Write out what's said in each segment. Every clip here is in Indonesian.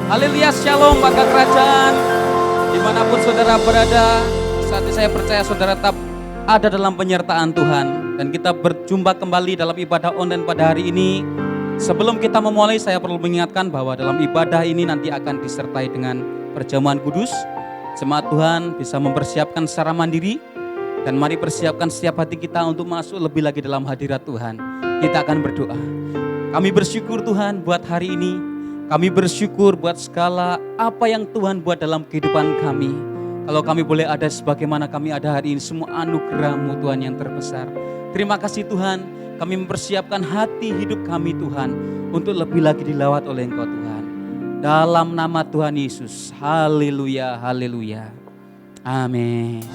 Haleluya, shalom bangga kerajaan. Dimanapun saudara berada, saat ini saya percaya saudara tetap ada dalam penyertaan Tuhan. Dan kita berjumpa kembali dalam ibadah online pada hari ini. Sebelum kita memulai, saya perlu mengingatkan bahwa dalam ibadah ini nanti akan disertai dengan perjamuan kudus. Jemaat Tuhan bisa mempersiapkan secara mandiri. Dan mari persiapkan setiap hati kita untuk masuk lebih lagi dalam hadirat Tuhan. Kita akan berdoa. Kami bersyukur Tuhan buat hari ini. Kami bersyukur buat segala apa yang Tuhan buat dalam kehidupan kami. Kalau kami boleh ada sebagaimana kami ada hari ini, semua anugerah-Mu Tuhan yang terbesar. Terima kasih Tuhan, kami mempersiapkan hati hidup kami Tuhan, untuk lebih lagi dilawat oleh Engkau Tuhan. Dalam nama Tuhan Yesus, haleluya, haleluya. Amin.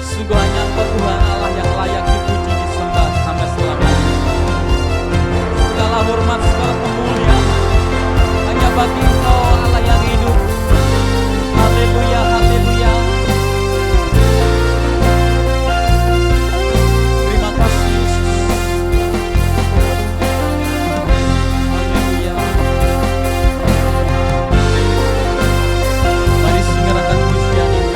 Sungguh hanya Engkau Tuhan Allah yang layak dipuji, disembah sampai selamanya. Segala hormat, segala kemuliaan hanya bagi Engkau Allah yang hidup. Haleluya, haleluya. Terima kasih Yesus. Haleluya. Mari singarakan pujian ini.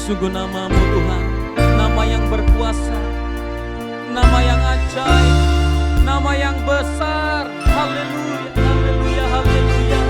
Sungguh nama-Mu Tuhan, nama yang berkuasa, nama yang ajaib, nama yang besar. Haleluya, haleluya, haleluya.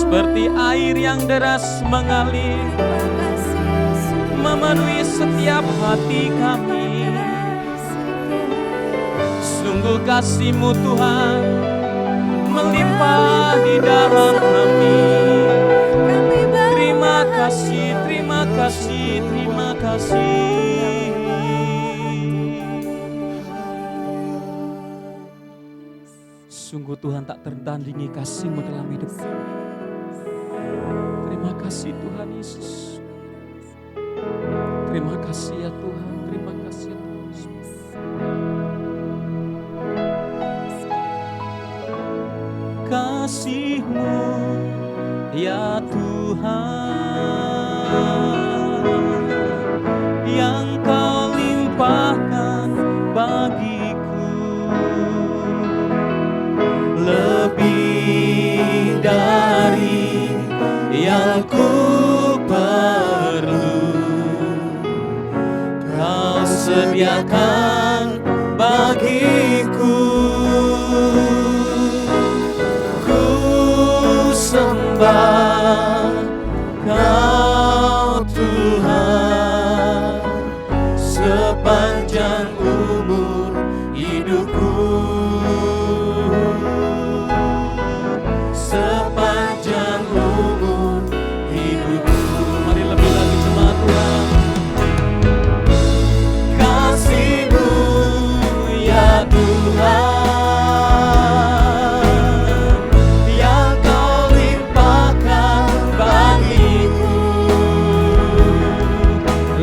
seperti air yang deras mengalir, memenuhi setiap hati kami. Sungguh kasih-Mu Tuhan melimpah di dalam kami. Terima kasih, terima kasih, terima kasih. Sungguh Tuhan tak tertandingi kasih-Mu dalam hidup kami. Terima kasih Tuhan Yesus. Terima kasih ya Tuhan, terima kasih ya Tuhan Yesus. Kasih-Mu ya Tuhan yang Kau limpahkan bagiku, lebih dari yang ku perlu. Kau sediakan bagiku. Ku sembah Kau Tuhan sepanjang umur hidupku. Sepanjang umur hidupku. Mari lebih lagi jemaat Tuhan. Kasih-Mu ya Tuhan yang Kau limpahkan bagiku,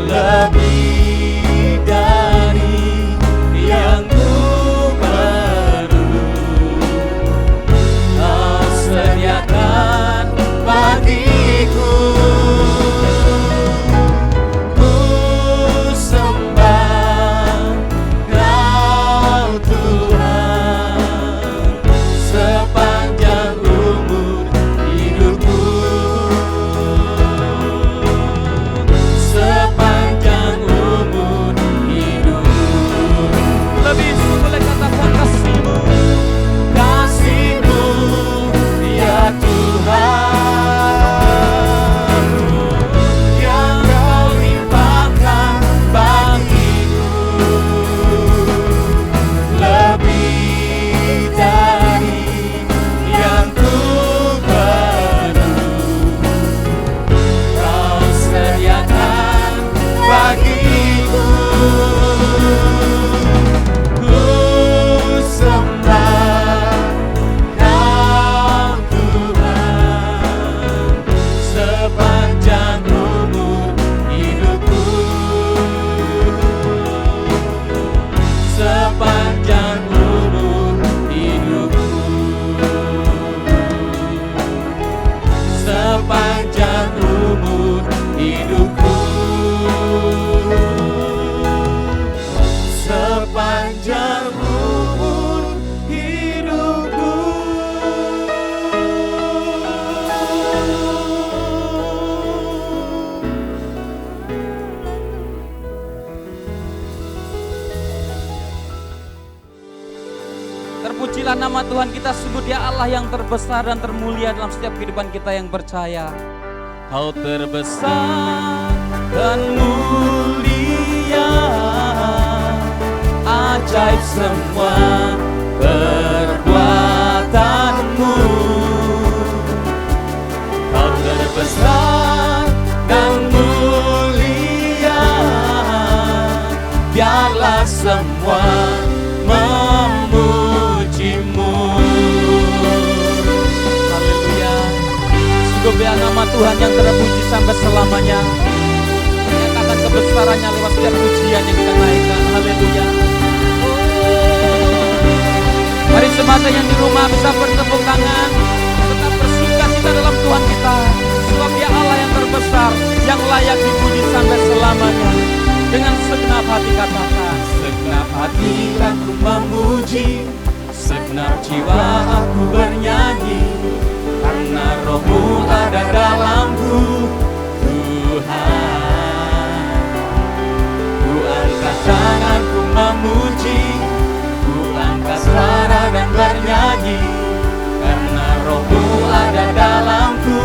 lebih dari yang ku perlu. Kau sediakan bagiku. Ku sembah Kau Tuhan sepanjang umur hidupku. Sepanjang umur hidupku. Lebih boleh katakan kasih-Mu. Kasih-Mu ya Tuhan yang Kau limpahkan bagiku, lebih dari yang ku perlu. Kau sediakan bagiku. Ku sembah Kau Tuhan sepanjang umur hidupku. Sepanjang umur hidupku. Sepanjang umur hidupku. Sepanjang umur hidupku. Terpujilah nama Tuhan kita, sungguh Dia Allah yang terbesar dan termulia dalam setiap kehidupan kita yang percaya. Kau terbesar dan mulia, ajaib semua perbuatanmu. Kau terbesar dan mulia, biarlah semua memujimu. Haleluya. Sungguh biar nama Tuhan yang terpuji sampai selamanya. Nyatakan kebesarannya lewat setiap pujian yang kita naikkan. Haleluya. Mari semata yang di rumah bisa bertepuk tangan, tetap bersuka cita dalam Tuhan kita. Sebab Dia Allah yang terbesar, yang layak dipuji sampai selamanya. Dengan segenap hati katakan, segenap hati aku memuji, segenap jiwa aku bernyanyi, karena Roh-Mu ada dalamku, Tuhan. Ku angkat tanganku memuji, ku angkat suara dan bernyanyi, karena Roh-Mu ada dalamku,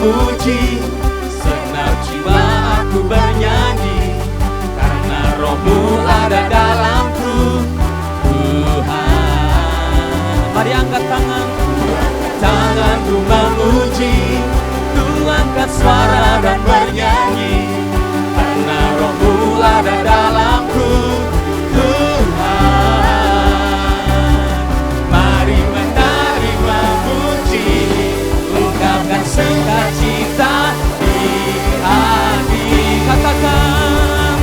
memuji, senang jiwa aku bernyanyi, karena Roh-Mu ada dalamku, Tuhan. Mari angkat tanganku memuji, ku angkat suara dan bernyanyi, karena Roh-Mu ada dalamku, Tuhan. Mari menari memuji, ungkapkan sukacita di hati. Katakan,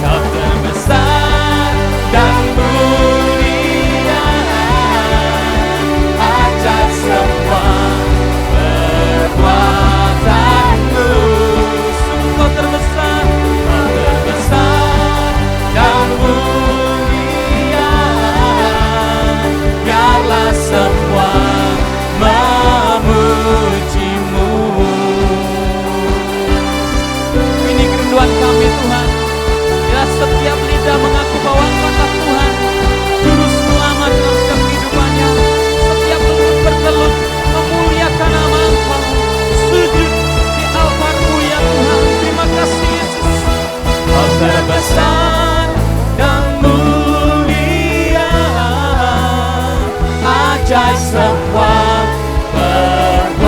Kau terbesar dan mulia, ajaib semua perbuatanmu. Sungguh Kau terbesar dan mulia, biarlah semua memujimu. Ini kerinduan kami Tuhan, biarlah setiap lidah mengaku bahwa Engkaulah Tuhan, Juru Selamat dalam setiap kehidupannya. Setiap lutut bertelut memuliakan nama Engkau, sujud di altar-Mu ya Tuhan. Terima kasih Yesus. Kau terbesar dan mulia, ajaib semua perbuatanmu.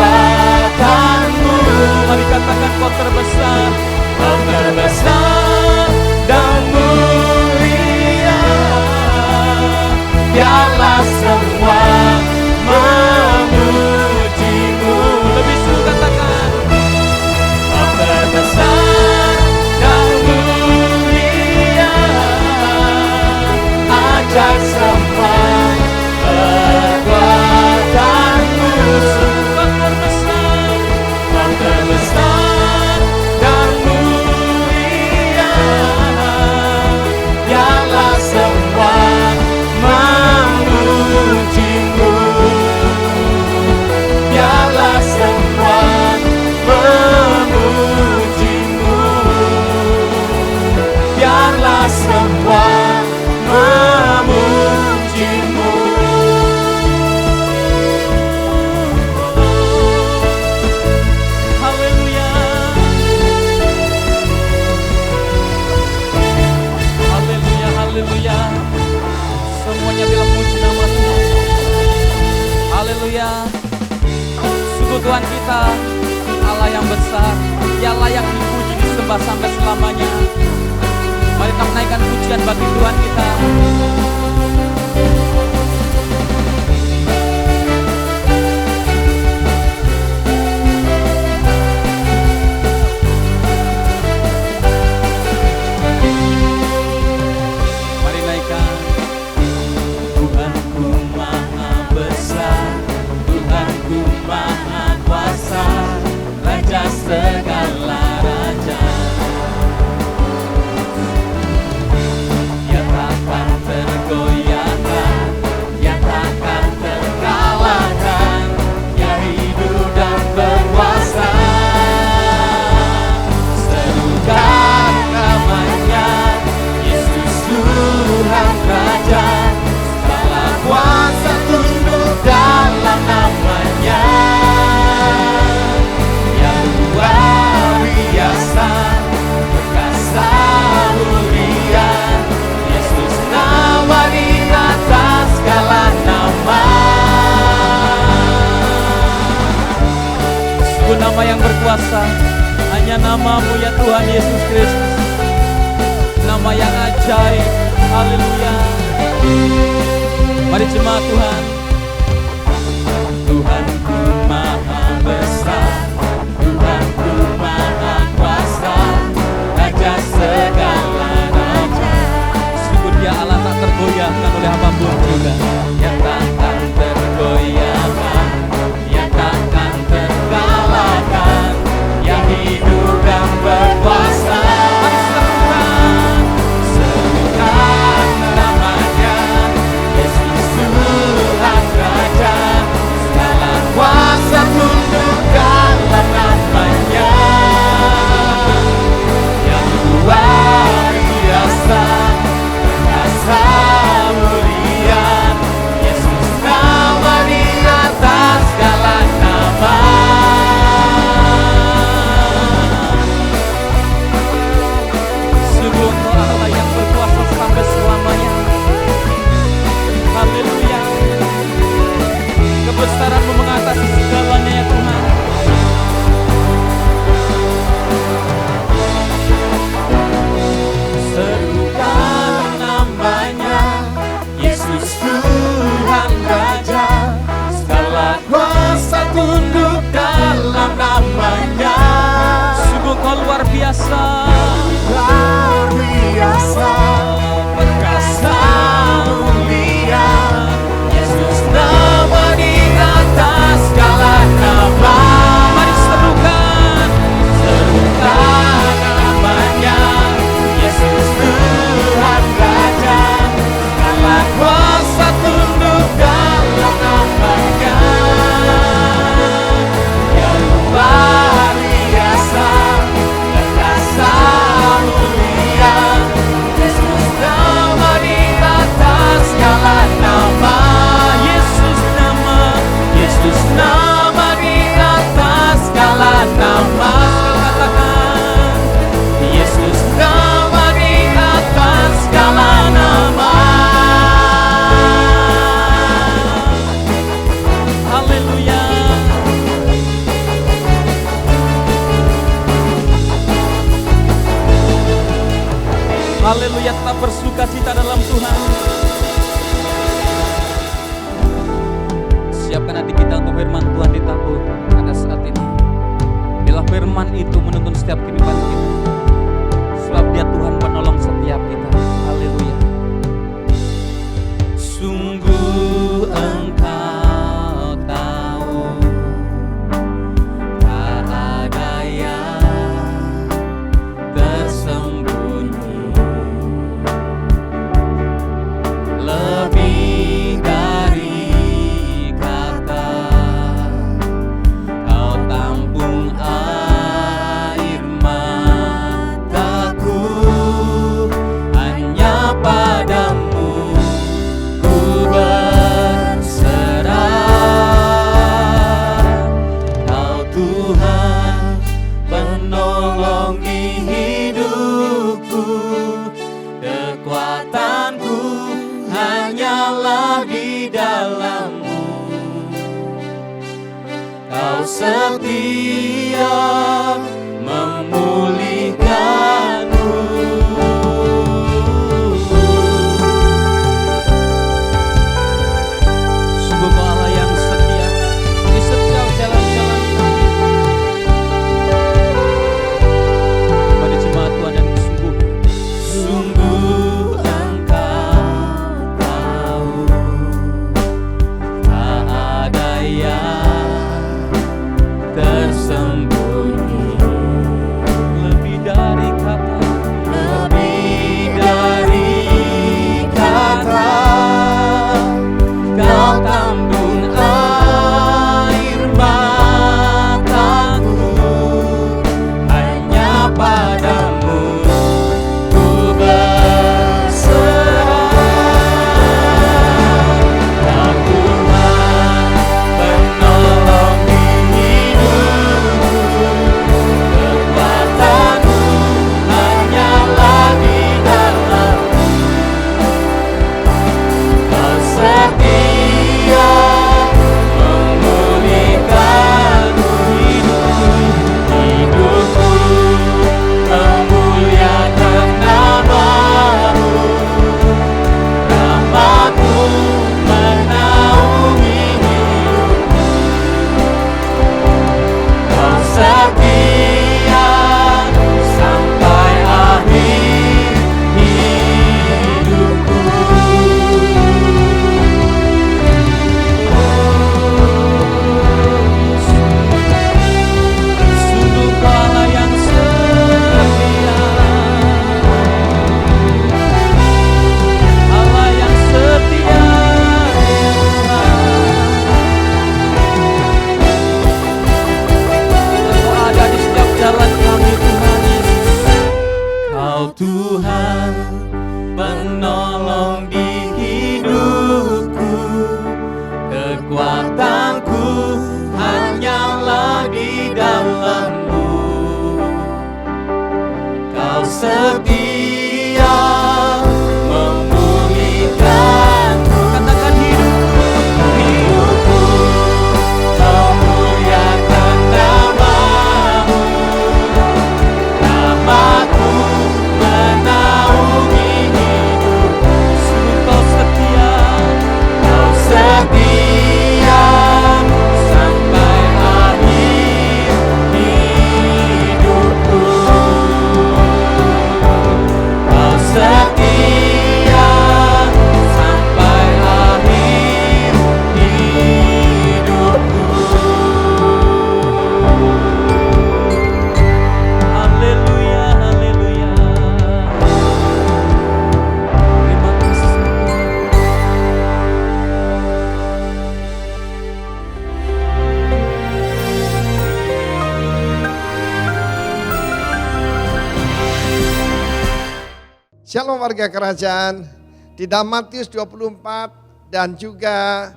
Mari katakan, Kau terbesar dan mulia, biarlah semua memujimu. Lebih sungguh katakan, Kau terbesar dan mulia, ajaib semua perbuatanmu. Kau terbesar dan mulia, biarlah semua memujimu, biarlah semua memujimu, biarlah semua memujimu. Haleluya, haleluya, haleluya. Semuanya bilang puji nama Tuhan. Haleluya. Sungguh Tuhan kita Allah yang besar, Dia layak dipuji, disembah sampai selamanya. Mari kita menaikkan pujian bagi Tuhan kita. Mari naikkan. Tuhanku maha besar, Tuhanku maha kuasa, Raja segala raja. Dia takkan tergoyahkan, Dia takkan terkalahkan, Dia hidup dan berkuasa. Serukan namanya, Yesus Tuhan Raja, segala kuasa tunduk dalam namanya. Yang luar biasa, perkasa mulia, Yesus nama di atas segala nama. Sungguh nama yang berkuasa, hanya nama-Mu ya Tuhan Yesus Kristus. Nama yang ajaib, haleluya. Mari jemaat Tuhan. Tuhanku maha besar, Tuhanku maha kuasa, Raja segala raja. Sungguh Dia Allah tak tergoyahkan oleh apapun juga. Yang takkan tergoyahkan, yang takkan terkalahkan, yang hidup dan berkuasa. Serukan namanya, Yesus Tuhan Haleluya, tetap bersuka cita dalam Tuhan. Siapkan hati kita untuk firman Tuhan ditabur pada saat ini. Bila firman itu menuntun setiap kehidupan kita. Sebab Dia Tuhan penolong setiap kita. Haleluya. Sungguh Engkau tahu tak ada yang tersembunyi, lebih dari kata Kau tampung air mataku, hanya padamu ku berserah. Kau Tuhan penolong di hidupku, kekuatanku hanyalah di dalam-Mu. Kau setia memulihkanku. Sungguh Kau Allah yang setia di setiap jalan-jalan kami. Kepada jemaat Tuhan dan sungguh Engkau tahu tak ada yang tersembunyi, lebih dari kata Kau tampung air mataku, hanya padamu ku berserah. Kau Tuhan penolong di hidupku, kekuatanku hanyalah di dalam-Mu. Kau setia memulihkanku. Hidupku memuliakan nama-Mu, rahmat-Mu menaungi hidupku. Kau setia sampai akhir hidupku. Sungguh Kau Allah yang setia, Allah yang setia, ya Tuhan. Kau ada di setiap jalan kami, Tuhan Yesus. Kau Tuhan penolong di hidupku, kekuatanku hanyalah di dalam-Mu. Kau setia memulihkanku. Katakan hidupku memuliakan nama-Mu, rahmat-Mu menaungi hidupku. Sungguh Kau setia sampai akhir hidupku. Kau setia sampai akhir hidupku. Haleluya, haleluya. Terima kasih. Shalom warga kerajaan. Di dalam Matius 24 dan juga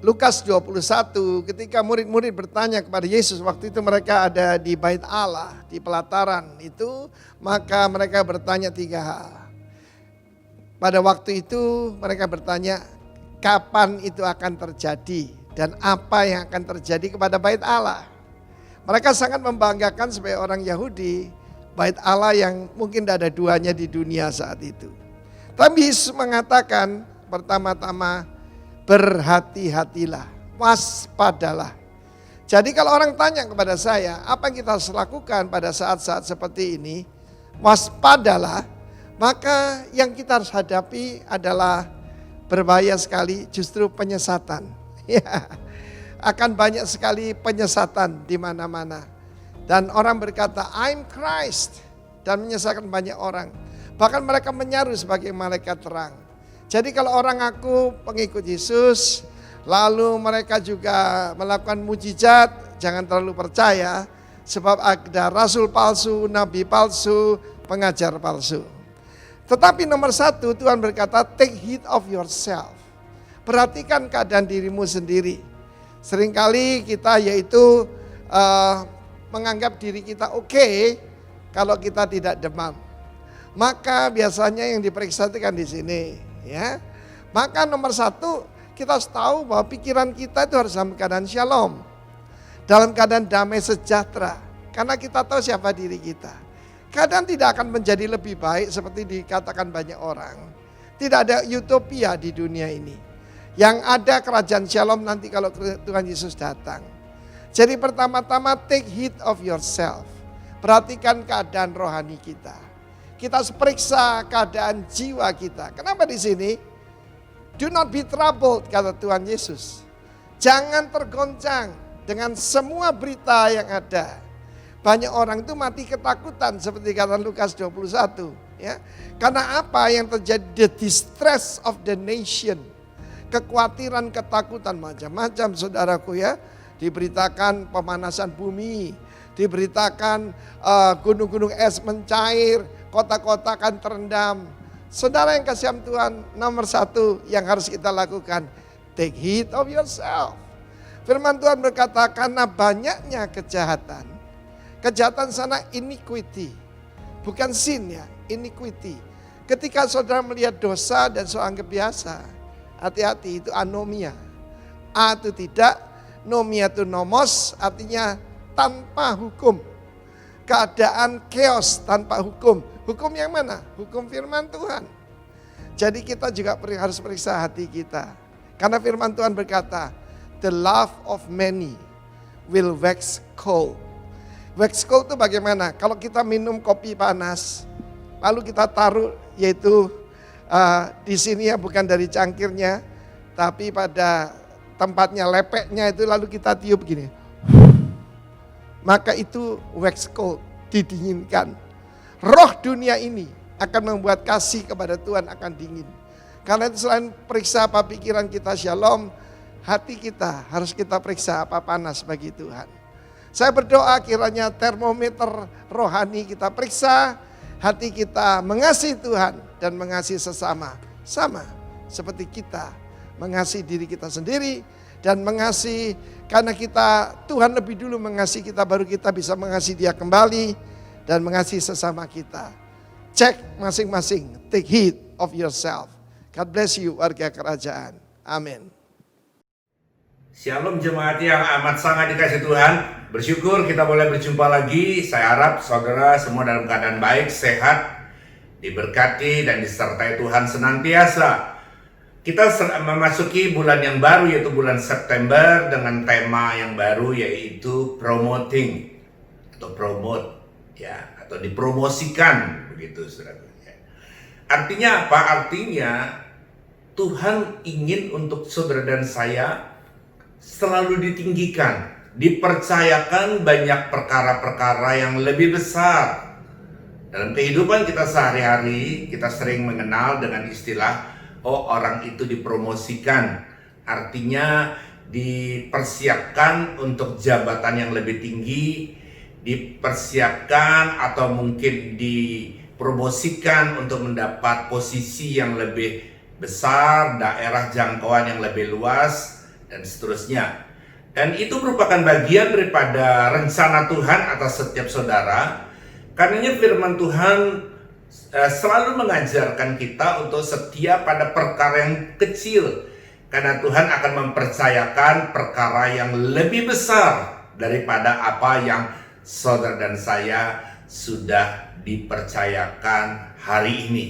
Lukas 21 ketika murid-murid bertanya kepada Yesus, waktu itu mereka ada di Bait Allah, di pelataran itu, maka mereka bertanya 3 hal. Pada waktu itu mereka bertanya kapan itu akan terjadi dan apa yang akan terjadi kepada Bait Allah. Mereka sangat membanggakan sebagai orang Yahudi Bait Allah yang mungkin tidak ada duanya di dunia saat itu. Tapi Yesus mengatakan pertama-tama berhati-hatilah, waspadalah. Jadi kalau orang tanya kepada saya, apa yang kita harus lakukan pada saat-saat seperti ini? Waspadalah, maka yang kita harus hadapi adalah berbahaya sekali justru penyesatan. Ya, akan banyak sekali penyesatan di mana-mana. Dan orang berkata, I'm Christ. Dan menyesatkan banyak orang. Bahkan mereka menyaru sebagai malaikat terang. Jadi kalau orang ngaku pengikut Yesus, lalu mereka juga melakukan mujizat, jangan terlalu percaya. Sebab ada rasul palsu, nabi palsu, pengajar palsu. Tetapi nomor satu, Tuhan berkata, take heed of yourself. Perhatikan keadaan dirimu sendiri. Seringkali kita yaitu menganggap diri kita oke kalau kita tidak demam. Maka biasanya yang diperiksa itu kan di sini, ya. Maka nomor satu, kita harus tahu bahwa pikiran kita itu harus dalam keadaan shalom, dalam keadaan damai sejahtera, karena kita tahu siapa diri kita. Keadaan tidak akan menjadi lebih baik seperti dikatakan banyak orang. Tidak ada utopia di dunia ini. Yang ada kerajaan shalom nanti kalau Tuhan Yesus datang. Jadi pertama-tama take heed of yourself. Perhatikan keadaan rohani kita. Kita harus periksa keadaan jiwa kita. Kenapa di sini? Do not be troubled, kata Tuhan Yesus. Jangan tergoncang dengan semua berita yang ada. Banyak orang itu mati ketakutan seperti kata Lukas 21. Ya. Karena apa yang terjadi? The distress of the nation. Kekhawatiran, ketakutan macam-macam saudaraku ya. Diberitakan pemanasan bumi, diberitakan gunung-gunung es mencair, kota-kota akan terendam. Saudara yang kasihan Tuhan, nomor satu yang harus kita lakukan, take heed of yourself. Firman Tuhan berkata, karena banyaknya kejahatan. Kejahatan sana iniquity, bukan sin ya, iniquity. Ketika saudara melihat dosa dan soal biasa, hati-hati itu anomia. A itu tidak, nomia itu nomos, artinya tanpa hukum. Keadaan chaos tanpa hukum. Hukum yang mana? Hukum firman Tuhan. Jadi kita juga harus periksa hati kita. Karena firman Tuhan berkata, the love of many will wax cold. Wax cold itu bagaimana? Kalau kita minum kopi panas, lalu kita taruh, yaitu di sini ya bukan dari cangkirnya, tapi pada tempatnya, lepeknya itu lalu kita tiup gini. Maka itu wax cold, didinginkan. Roh dunia ini akan membuat kasih kepada Tuhan akan dingin. Karena itu selain periksa apa pikiran kita shalom, hati kita harus kita periksa apa panas bagi Tuhan. Saya berdoa kiranya termometer rohani kita periksa, hati kita mengasihi Tuhan dan mengasihi sesama. Sama seperti kita mengasihi diri kita sendiri dan mengasihi karena Tuhan lebih dulu mengasihi kita, baru kita bisa mengasihi Dia kembali dan mengasihi sesama kita. Cek masing-masing, take heed of yourself. God bless you warga kerajaan. Amin. Shalom jemaat yang amat sangat dikasih Tuhan. Bersyukur kita boleh berjumpa lagi. Saya harap saudara semua dalam keadaan baik, sehat, diberkati dan disertai Tuhan senantiasa. Kita memasuki bulan yang baru yaitu bulan September dengan tema yang baru yaitu promoting atau promote ya, atau dipromosikan begitu saudara. Artinya apa? Artinya Tuhan ingin untuk saudara dan saya selalu ditinggikan, dipercayakan banyak perkara-perkara yang lebih besar. Dalam kehidupan kita sehari-hari kita sering mengenal dengan istilah orang itu dipromosikan, artinya dipersiapkan untuk jabatan yang lebih tinggi, dipersiapkan atau mungkin dipromosikan untuk mendapat posisi yang lebih besar, daerah jangkauan yang lebih luas, dan seterusnya. Dan itu merupakan bagian daripada rencana Tuhan atas setiap saudara. Karenanya firman Tuhan selalu mengajarkan kita untuk setia pada perkara yang kecil, karena Tuhan akan mempercayakan perkara yang lebih besar daripada apa yang saudara dan saya sudah dipercayakan hari ini.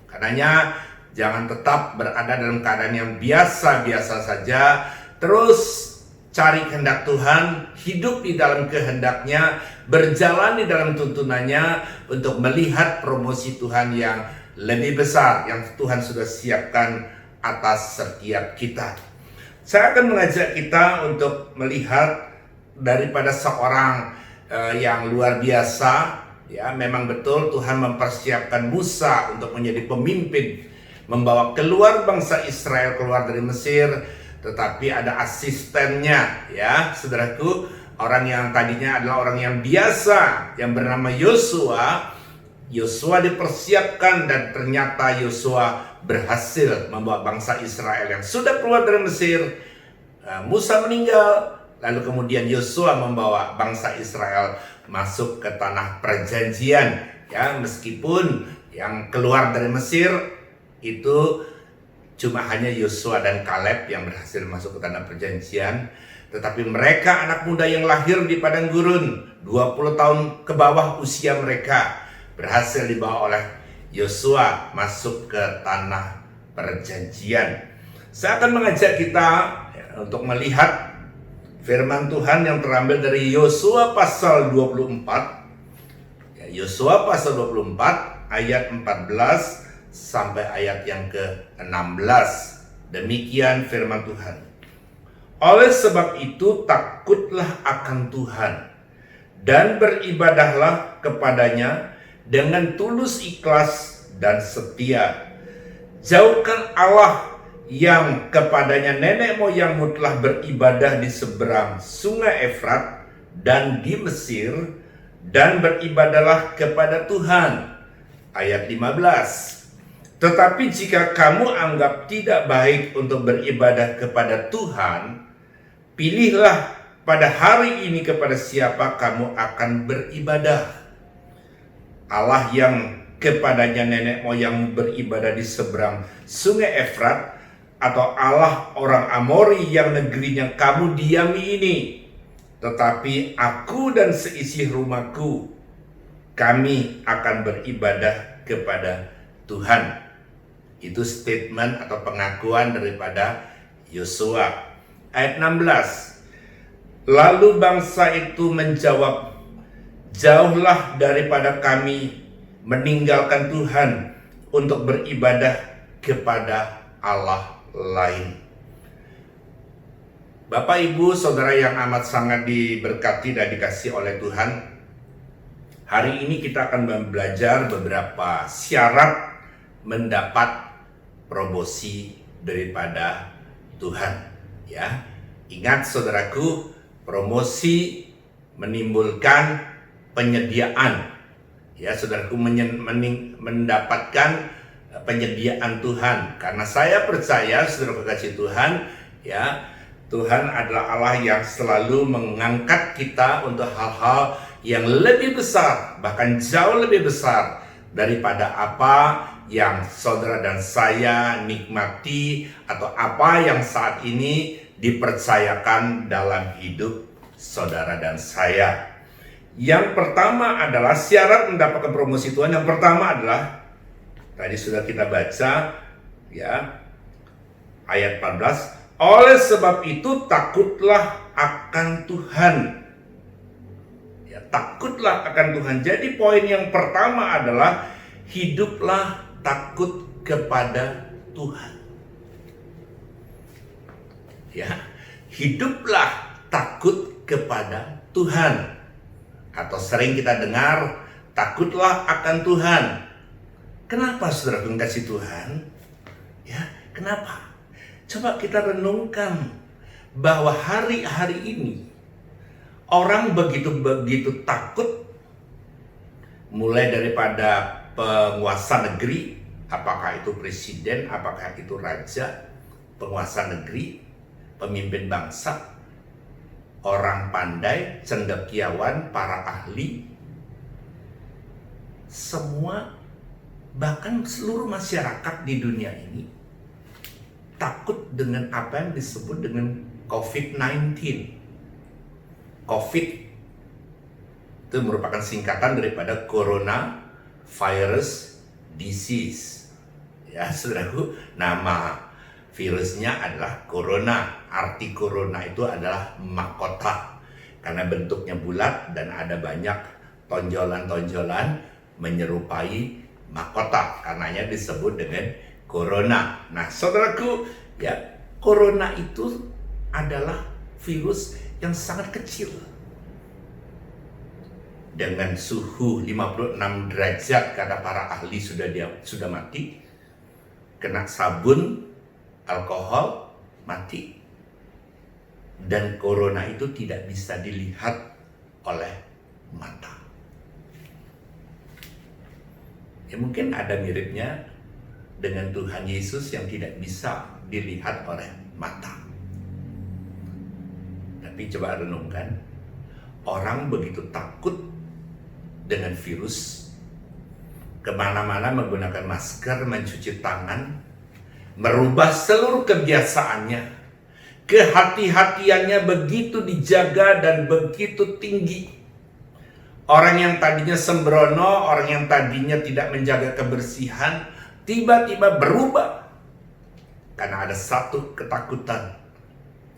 Karenanya jangan tetap berada dalam keadaan yang biasa-biasa saja, terus cari kehendak Tuhan, hidup di dalam kehendaknya, berjalan di dalam tuntunannya untuk melihat promosi Tuhan yang lebih besar yang Tuhan sudah siapkan atas setiap kita. Saya akan mengajak kita untuk melihat daripada seorang yang luar biasa. Ya, memang betul Tuhan mempersiapkan Musa untuk menjadi pemimpin, membawa keluar bangsa Israel keluar dari Mesir, tetapi ada asistennya, ya, saudaraku, orang yang tadinya adalah orang yang biasa yang bernama Yosua. Yosua dipersiapkan dan ternyata Yosua berhasil membawa bangsa Israel yang sudah keluar dari Mesir. Musa meninggal, lalu kemudian Yosua membawa bangsa Israel masuk ke tanah perjanjian. Ya, meskipun yang keluar dari Mesir itu cuma hanya Yosua dan Kaleb yang berhasil masuk ke tanah perjanjian, tetapi mereka anak muda yang lahir di padang gurun, 20 tahun ke bawah usia mereka, berhasil dibawa oleh Yosua masuk ke tanah perjanjian. Saya akan mengajak kita untuk melihat firman Tuhan yang terambil dari Yosua pasal 24. Yosua pasal 24 ayat 14 sampai ayat yang ke-16. Demikian firman Tuhan. Oleh sebab itu takutlah akan Tuhan dan beribadahlah kepadanya dengan tulus ikhlas dan setia. Jauhkan Allah yang kepadanya nenek moyangmu telah beribadah di seberang sungai Efrat dan di Mesir, dan beribadahlah kepada Tuhan. Ayat 15. Tetapi jika kamu anggap tidak baik untuk beribadah kepada Tuhan, pilihlah pada hari ini kepada siapa kamu akan beribadah. Allah yang kepadanya nenek moyangmu beribadah di seberang sungai Efrat, atau Allah orang Amori yang negerinya kamu diami ini. Tetapi aku dan seisi rumahku, kami akan beribadah kepada Tuhan. Itu statement atau pengakuan daripada Yosua. Ayat 16. Lalu bangsa itu menjawab, jauhlah daripada kami meninggalkan Tuhan untuk beribadah kepada Allah lain. Bapak, Ibu, Saudara yang amat sangat diberkati dan dikasihi oleh Tuhan, hari ini kita akan belajar beberapa syarat mendapat promosi daripada Tuhan. Ya, ingat saudaraku, promosi menimbulkan penyediaan. Ya, saudaraku, mendapatkan penyediaan Tuhan. Karena saya percaya, saudara kekasih Tuhan, ya, Tuhan adalah Allah yang selalu mengangkat kita untuk hal-hal yang lebih besar, bahkan jauh lebih besar daripada apa yang saudara dan saya nikmati atau apa yang saat ini dipercayakan dalam hidup saudara dan saya. Yang pertama adalah syarat mendapatkan promosi Tuhan. Yang pertama adalah tadi sudah kita baca, ya, ayat 14. Oleh sebab itu takutlah akan Tuhan. Ya, takutlah akan Tuhan. Jadi poin yang pertama adalah hiduplah takut kepada Tuhan. Ya, hiduplah takut kepada Tuhan. Atau sering kita dengar, takutlah akan Tuhan. Kenapa saudara kasih Tuhan? Ya, kenapa? Coba kita renungkan bahwa hari-hari ini orang begitu takut, mulai daripada penguasa negeri, apakah itu presiden, apakah itu raja, penguasa negeri, pemimpin bangsa, orang pandai, cendekiawan, para ahli, semua, bahkan seluruh masyarakat di dunia ini takut dengan apa yang disebut dengan COVID-19. COVID itu merupakan singkatan daripada Corona virus disease. Ya, saudaraku, nama virusnya adalah corona. Arti corona itu adalah mahkota. Karena bentuknya bulat dan ada banyak tonjolan-tonjolan menyerupai mahkota. Karenanya disebut dengan corona. Nah, saudaraku, ya, corona itu adalah virus yang sangat kecil. Dengan suhu 56 derajat kata para ahli sudah mati. Kena sabun, alkohol, mati. Dan corona itu tidak bisa dilihat oleh mata. Ya, mungkin ada miripnya dengan Tuhan Yesus yang tidak bisa dilihat oleh mata. Tapi coba renungkan, orang begitu takut dengan virus, kemana-mana menggunakan masker, mencuci tangan, merubah seluruh kebiasaannya, kehati-hatiannya begitu dijaga dan begitu tinggi. Orang yang tadinya sembrono, orang yang tadinya tidak menjaga kebersihan, tiba-tiba berubah karena ada satu ketakutan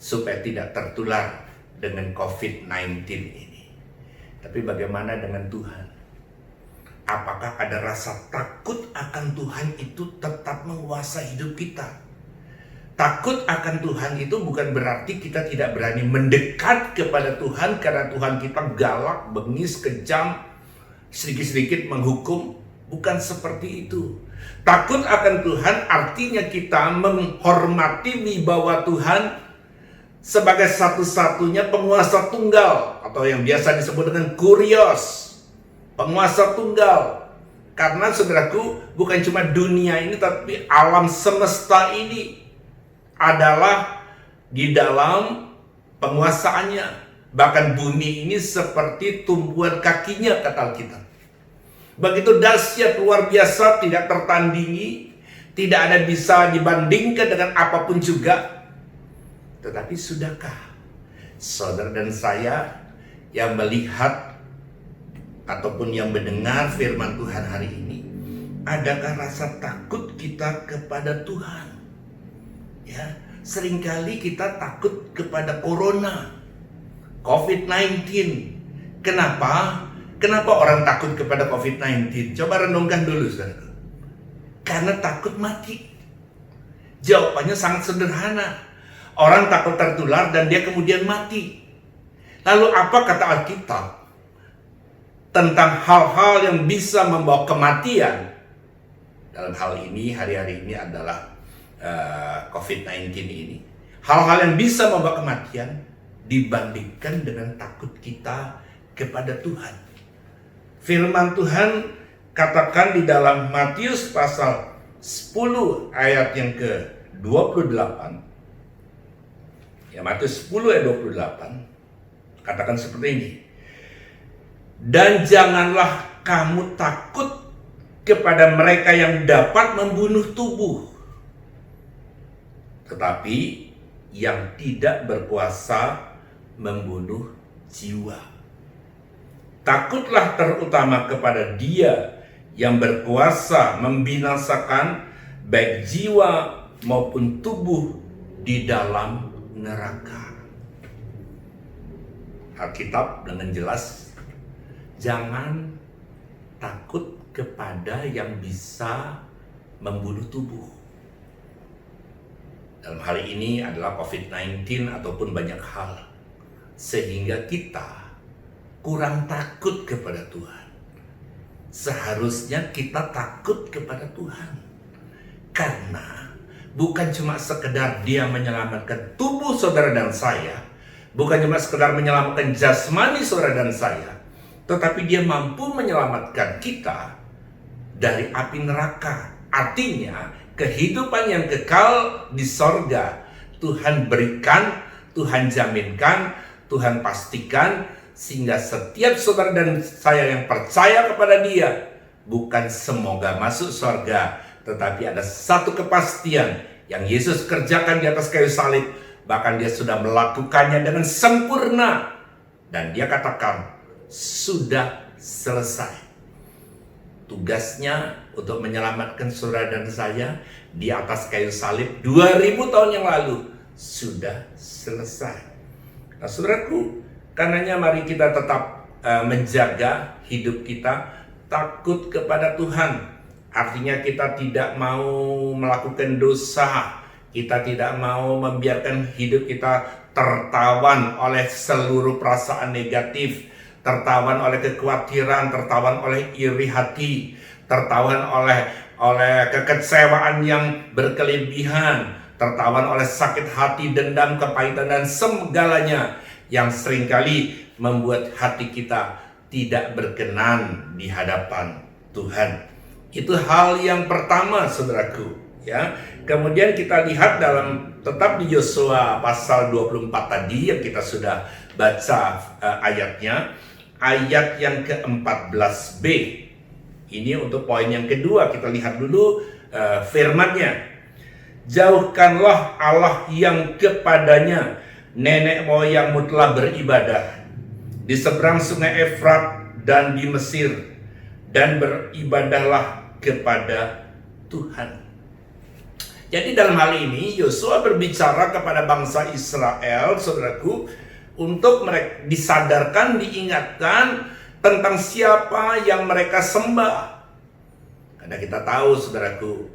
supaya tidak tertular dengan COVID-19 ini. Tapi bagaimana dengan Tuhan? Apakah ada rasa takut akan Tuhan itu tetap menguasai hidup kita? Takut akan Tuhan itu bukan berarti kita tidak berani mendekat kepada Tuhan karena Tuhan kita galak, bengis, kejam, sedikit-sedikit menghukum. Bukan seperti itu. Takut akan Tuhan artinya kita menghormati wibawa Tuhan sebagai satu-satunya penguasa tunggal, atau yang biasa disebut dengan kurios, penguasa tunggal. Karena saudaraku, bukan cuma dunia ini tapi alam semesta ini adalah di dalam penguasaannya. Bahkan bumi ini seperti tumbuhan kakinya, kata Alkitab. Begitu dahsyat, luar biasa, tidak tertandingi, tidak ada bisa dibandingkan dengan apapun juga. Tetapi sudahkah saudara dan saya yang melihat ataupun yang mendengar firman Tuhan hari ini, adakah rasa takut kita kepada Tuhan? Ya, seringkali kita takut kepada corona, COVID-19. Kenapa? Kenapa orang takut kepada COVID-19? Coba renungkan dulu, saudara. Karena takut mati. Jawabannya sangat sederhana. Orang takut tertular dan dia kemudian mati. Lalu apa kata Alkitab tentang hal-hal yang bisa membawa kematian? Dalam hal ini, hari-hari ini adalah COVID-19 ini. Hal-hal yang bisa membawa kematian dibandingkan dengan takut kita kepada Tuhan. Firman Tuhan katakan di dalam Matius pasal 10 ayat yang ke-28. Ya, Matius 10 ayat 28 katakan seperti ini. Dan janganlah kamu takut kepada mereka yang dapat membunuh tubuh, tetapi yang tidak berkuasa membunuh jiwa. Takutlah terutama kepada Dia yang berkuasa membinasakan baik jiwa maupun tubuh di dalam neraka. Alkitab dengan jelas, jangan takut kepada yang bisa membunuh tubuh. Dalam hal ini adalah COVID-19 ataupun banyak hal, sehingga kita kurang takut kepada Tuhan. Seharusnya kita takut kepada Tuhan, karena bukan cuma sekedar Dia menyelamatkan tubuh saudara dan saya, bukan cuma sekedar menyelamatkan jasmani saudara dan saya, tetapi Dia mampu menyelamatkan kita dari api neraka. Artinya kehidupan yang kekal di sorga Tuhan berikan, Tuhan jaminkan, Tuhan pastikan, sehingga setiap saudara dan saya yang percaya kepada Dia bukan semoga masuk sorga, tetapi ada satu kepastian yang Yesus kerjakan di atas kayu salib. Bahkan Dia sudah melakukannya dengan sempurna, dan Dia katakan sudah selesai. tugasnya untuk menyelamatkan saudara dan saya di atas kayu salib 2000 tahun yang lalu sudah selesai. Nah saudaraku, karenanya mari kita tetap menjaga hidup kita takut kepada Tuhan. Artinya kita tidak mau melakukan dosa, kita tidak mau membiarkan hidup kita tertawan oleh seluruh perasaan negatif, tertawan oleh kekhawatiran, tertawan oleh iri hati, tertawan oleh kekecewaan yang berkelebihan, tertawan oleh sakit hati, dendam, kepahitan, dan segalanya yang seringkali membuat hati kita tidak berkenan di hadapan Tuhan. Itu hal yang pertama, saudaraku. Ya, kemudian kita lihat tetap di Yosua pasal 24 tadi yang kita sudah baca ayatnya, ayat yang ke-14b. Ini untuk poin yang kedua, kita lihat dulu firman-Nya. Jauhkanlah Allah yang kepadanya nenek moyangmu telah beribadah di seberang sungai Efrat dan di Mesir, dan beribadahlah kepada Tuhan. Jadi dalam hal ini Yosua berbicara kepada bangsa Israel, saudaraku, untuk mereka disadarkan, diingatkan tentang siapa yang mereka sembah. Karena kita tahu, saudaraku,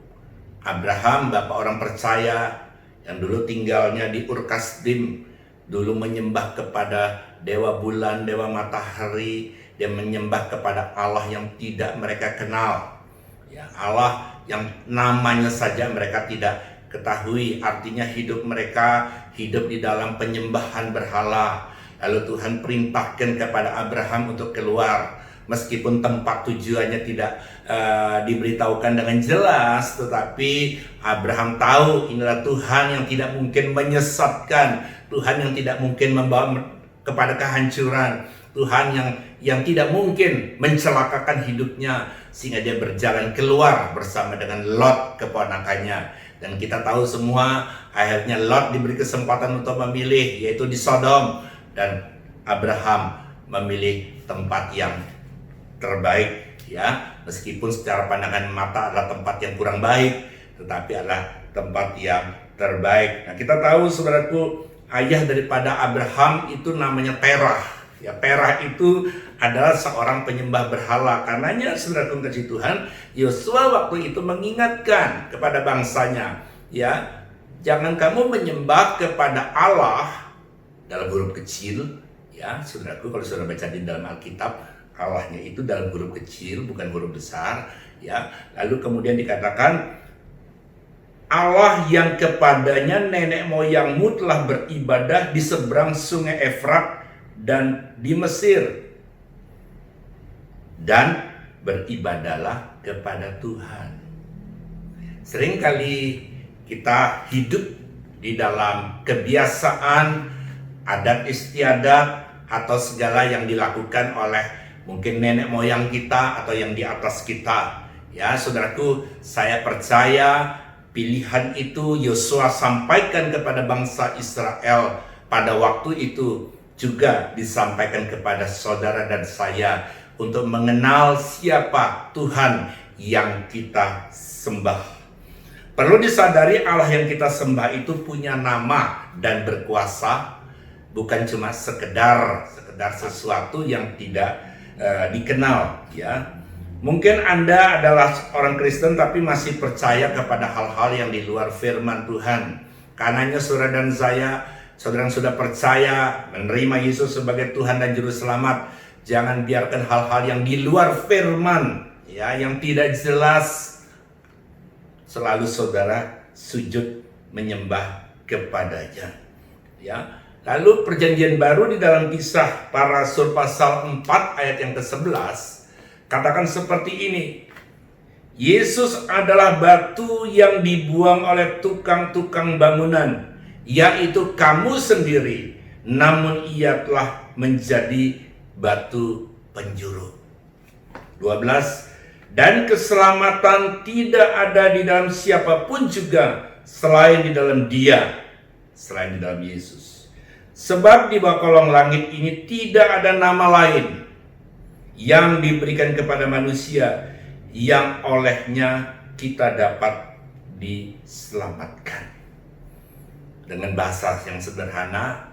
Abraham, bapak orang percaya yang dulu tinggalnya di Ur Kasdim, dulu menyembah kepada dewa bulan, dewa matahari, dia menyembah kepada Allah yang tidak mereka kenal. Ya, Allah yang namanya saja mereka tidak ketahui, artinya hidup mereka hidup di dalam penyembahan berhala. Lalu Tuhan perintahkan kepada Abraham untuk keluar, meskipun tempat tujuannya tidak diberitahukan dengan jelas, tetapi Abraham tahu inilah Tuhan yang tidak mungkin menyesatkan, Tuhan yang tidak mungkin membawa kepada kehancuran, Tuhan yang tidak mungkin mencelakakan hidupnya, sehingga dia berjalan keluar bersama dengan Lot keponakannya. Dan kita tahu semua akhirnya Lot diberi kesempatan untuk memilih, yaitu di Sodom, dan Abraham memilih tempat yang terbaik, ya, meskipun secara pandangan mata adalah tempat yang kurang baik, tetapi adalah tempat yang terbaik. Nah, kita tahu, saudaraku, ayah daripada Abraham itu namanya Terah. Ya, Terah itu adalah seorang penyembah berhala. Karenanya, saudaraku kasih Tuhan, Yosua waktu itu mengingatkan kepada bangsanya, ya, jangan kamu menyembah kepada Allah dalam huruf kecil, ya, saudaraku, kalau saudara baca di dalam Alkitab, Allahnya itu dalam huruf kecil, bukan huruf besar, ya. Lalu kemudian dikatakan, Allah yang kepadanya nenek moyangmu telah beribadah di seberang sungai Efrat dan di Mesir, dan beribadahlah kepada Tuhan. Seringkali kita hidup di dalam kebiasaan, adat istiadat, atau segala yang dilakukan oleh mungkin nenek moyang kita atau yang di atas kita. Ya, saudaraku, saya percaya pilihan itu Yosua sampaikan kepada bangsa Israel pada waktu itu juga disampaikan kepada saudara dan saya untuk mengenal siapa Tuhan yang kita sembah. Perlu disadari, Allah yang kita sembah itu punya nama dan berkuasa, bukan cuma sekedar sesuatu yang tidak dikenal, ya. Mungkin Anda adalah orang Kristen tapi masih percaya kepada hal-hal yang di luar firman Tuhan. Karenanya saudara dan saya, saudara yang sudah percaya menerima Yesus sebagai Tuhan dan Juru Selamat, jangan biarkan hal-hal yang di luar firman, ya, yang tidak jelas, selalu saudara sujud menyembah kepadanya, ya. Lalu perjanjian baru di dalam Kisah Para Rasul pasal 4 ayat yang ke-11 katakan seperti ini, Yesus adalah batu yang dibuang oleh tukang-tukang bangunan, yaitu kamu sendiri, namun ia telah menjadi batu penjuru. 12. Dan keselamatan tidak ada di dalam siapapun juga selain di dalam Dia, selain di dalam Yesus. Sebab di bawah kolong langit ini tidak ada nama lain yang diberikan kepada manusia yang olehnya kita dapat diselamatkan. Dengan bahasa yang sederhana,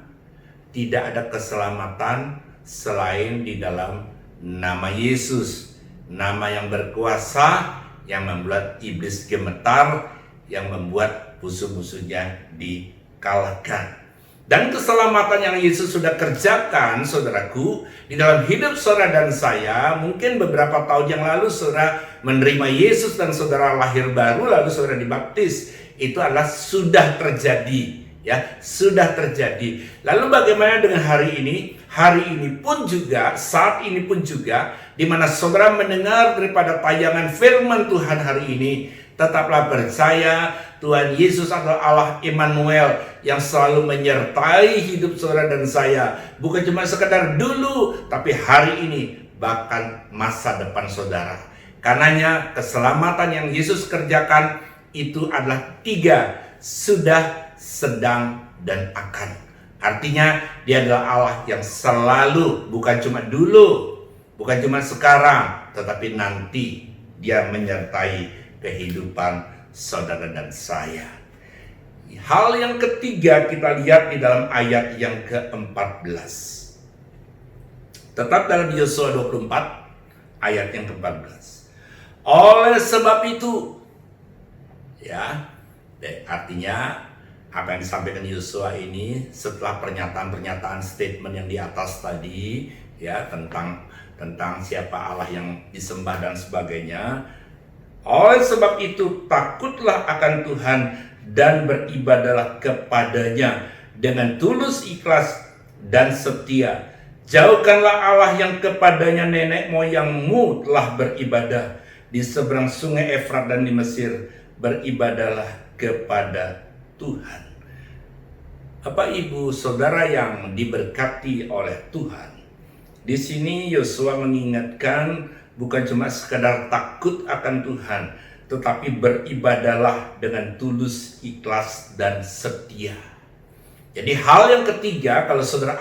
tidak ada keselamatan selain di dalam nama Yesus, nama yang berkuasa, yang membuat iblis gemetar, yang membuat musuh-musuhnya dikalahkan. Dan keselamatan yang Yesus sudah kerjakan, saudaraku, di dalam hidup saudara dan saya, mungkin beberapa tahun yang lalu saudara menerima Yesus dan saudara lahir baru, lalu saudara dibaptis. Itu adalah sudah terjadi, ya, sudah terjadi. Lalu bagaimana dengan hari ini? Hari ini pun juga, saat ini pun juga, di mana saudara mendengar daripada tayangan firman Tuhan hari ini, tetaplah percaya Tuhan Yesus adalah Allah Immanuel yang selalu menyertai hidup saudara dan saya. Bukan cuma sekedar dulu, tapi hari ini, bahkan masa depan saudara. Karenanya keselamatan yang Yesus kerjakan itu adalah 3, sudah, sedang, dan akan. Artinya dia adalah Allah yang selalu, bukan cuma dulu, bukan cuma sekarang, tetapi nanti dia menyertai kehidupan saudara dan saya. Hal yang ketiga kita lihat di dalam ayat yang ke-14. Tetap dalam Yosua 24 ayat yang ke-14. Oleh sebab itu, ya, artinya apa yang disampaikan Yosua ini setelah pernyataan-pernyataan statement yang di atas tadi, ya, tentang siapa Allah yang disembah dan sebagainya. Oleh sebab itu takutlah akan Tuhan dan beribadahlah kepadanya dengan tulus, ikhlas, dan setia. Jauhkanlah Allah yang kepadanya nenek moyangmu telah beribadah di seberang sungai Efrat dan di Mesir. Beribadahlah kepada Tuhan. Bapak Ibu Saudara yang diberkati oleh Tuhan, di sini Yosua mengingatkan bukan cuma sekadar takut akan Tuhan, tetapi beribadahlah dengan tulus, ikhlas, dan setia. Jadi hal yang ketiga, kalau saudara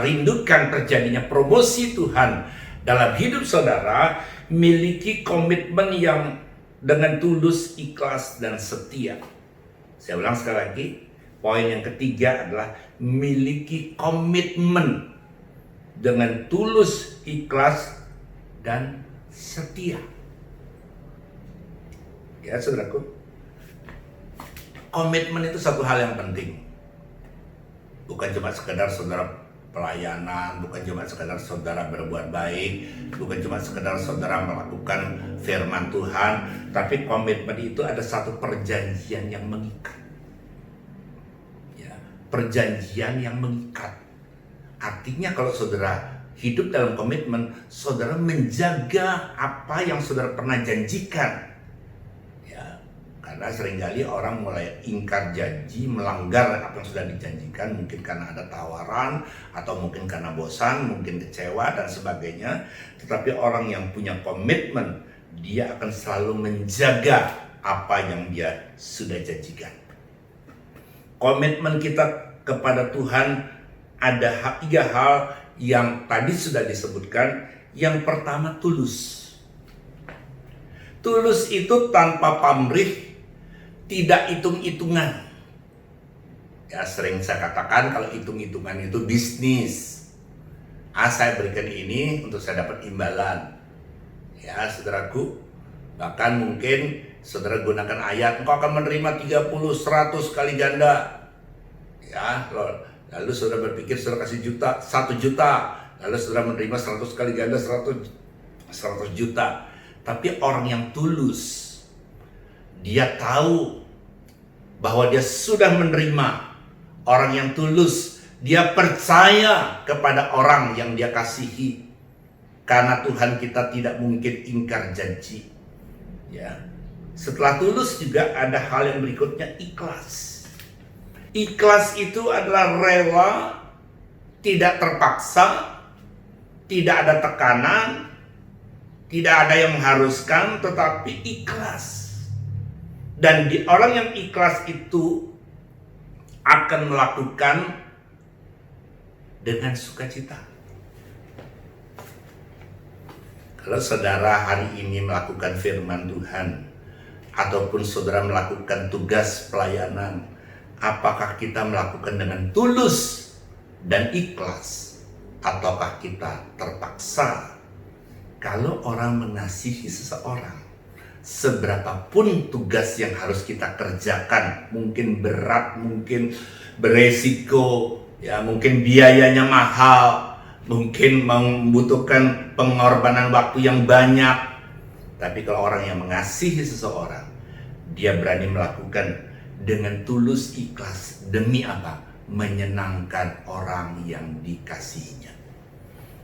rindukan terjadinya promosi Tuhan dalam hidup saudara, miliki komitmen yang dengan tulus, ikhlas, dan setia. Saya ulang sekali lagi, poin yang ketiga adalah miliki komitmen dengan tulus, ikhlas, dan setia. Ya, saudaraku, komitmen itu satu hal yang penting. Bukan cuma sekedar saudara pelayanan, bukan cuma sekedar saudara berbuat baik, bukan cuma sekedar saudara melakukan firman Tuhan, tapi komitmen itu ada satu perjanjian yang mengikat. Ya, perjanjian yang mengikat. Artinya kalau saudara hidup dalam komitmen, saudara menjaga apa yang saudara pernah janjikan. Ya, karena seringkali orang mulai ingkar janji, melanggar apa yang sudah dijanjikan, mungkin karena ada tawaran, atau mungkin karena bosan, mungkin kecewa, dan sebagainya. Tetapi orang yang punya komitmen, dia akan selalu menjaga apa yang dia sudah janjikan. Komitmen kita kepada Tuhan ada 3 hal yang tadi sudah disebutkan. Yang pertama, tulus. Tulus itu tanpa pamrih, tidak hitung-hitungan. Ya, sering saya katakan kalau hitung-hitungan itu bisnis. Saya berikan ini untuk saya dapat imbalan. Ya, saudaraku, bahkan mungkin saudara gunakan ayat, engkau akan menerima 30, 100 kali ganda. Ya, lalu saudara berpikir saudara kasih 1 juta, lalu saudara menerima 100 kali ganda 100 juta. Tapi orang yang tulus, dia tahu bahwa dia sudah menerima. Orang yang tulus, dia percaya kepada orang yang dia kasihi. Karena Tuhan kita tidak mungkin ingkar janji. Ya. Setelah tulus juga ada hal yang berikutnya, ikhlas. Ikhlas itu adalah rela, tidak terpaksa, tidak ada tekanan, tidak ada yang mengharuskan, tetapi ikhlas. Dan orang yang ikhlas itu akan melakukan dengan sukacita. Kalau saudara hari ini melakukan firman Tuhan, ataupun saudara melakukan tugas pelayanan, apakah kita melakukan dengan tulus dan ikhlas, ataukah kita terpaksa? Kalau orang mengasihi seseorang, seberapapun tugas yang harus kita kerjakan, mungkin berat, mungkin beresiko, ya mungkin biayanya mahal, mungkin membutuhkan pengorbanan waktu yang banyak. Tapi kalau orang yang mengasihi seseorang, dia berani melakukan dengan tulus ikhlas. Demi apa? Menyenangkan orang yang dikasihinya.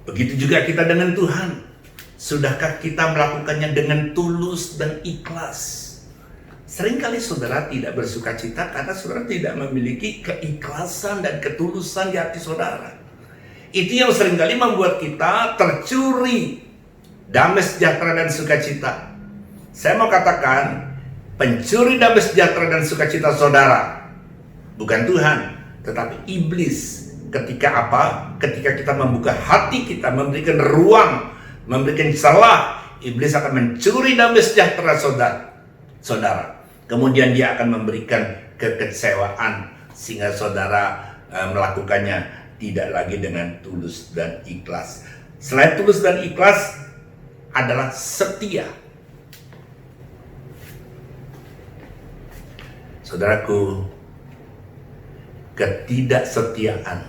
Begitu juga kita dengan Tuhan. Sudahkah kita melakukannya dengan tulus dan ikhlas? Seringkali saudara tidak bersuka cita karena saudara tidak memiliki keikhlasan dan ketulusan di hati saudara. Itu yang seringkali membuat kita tercuri damai sejahtera dan sukacita. Saya mau katakan, pencuri damai sejahtera dan sukacita saudara bukan Tuhan, tetapi iblis. Ketika apa? Ketika kita membuka hati kita, memberikan ruang, memberikan celah, iblis akan mencuri damai sejahtera saudara. Kemudian dia akan memberikan kekecewaan sehingga saudara melakukannya tidak lagi dengan tulus dan ikhlas. Selain tulus dan ikhlas adalah setia. Saudaraku, ketidaksetiaan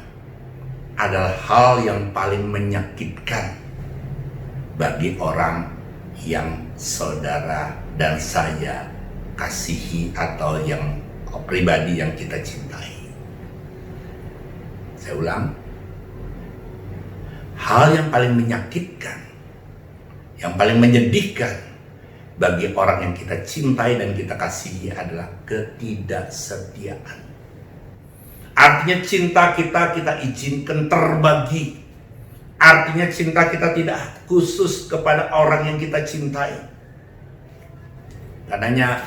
adalah hal yang paling menyakitkan bagi orang yang saudara dan saya kasihi atau yang pribadi yang kita cintai. Saya ulang, hal yang paling menyakitkan, yang paling menyedihkan bagi orang yang kita cintai dan kita kasihi adalah ketidaksetiaan. Artinya cinta kita izinkan terbagi. Artinya cinta kita tidak khusus kepada orang yang kita cintai. Karenanya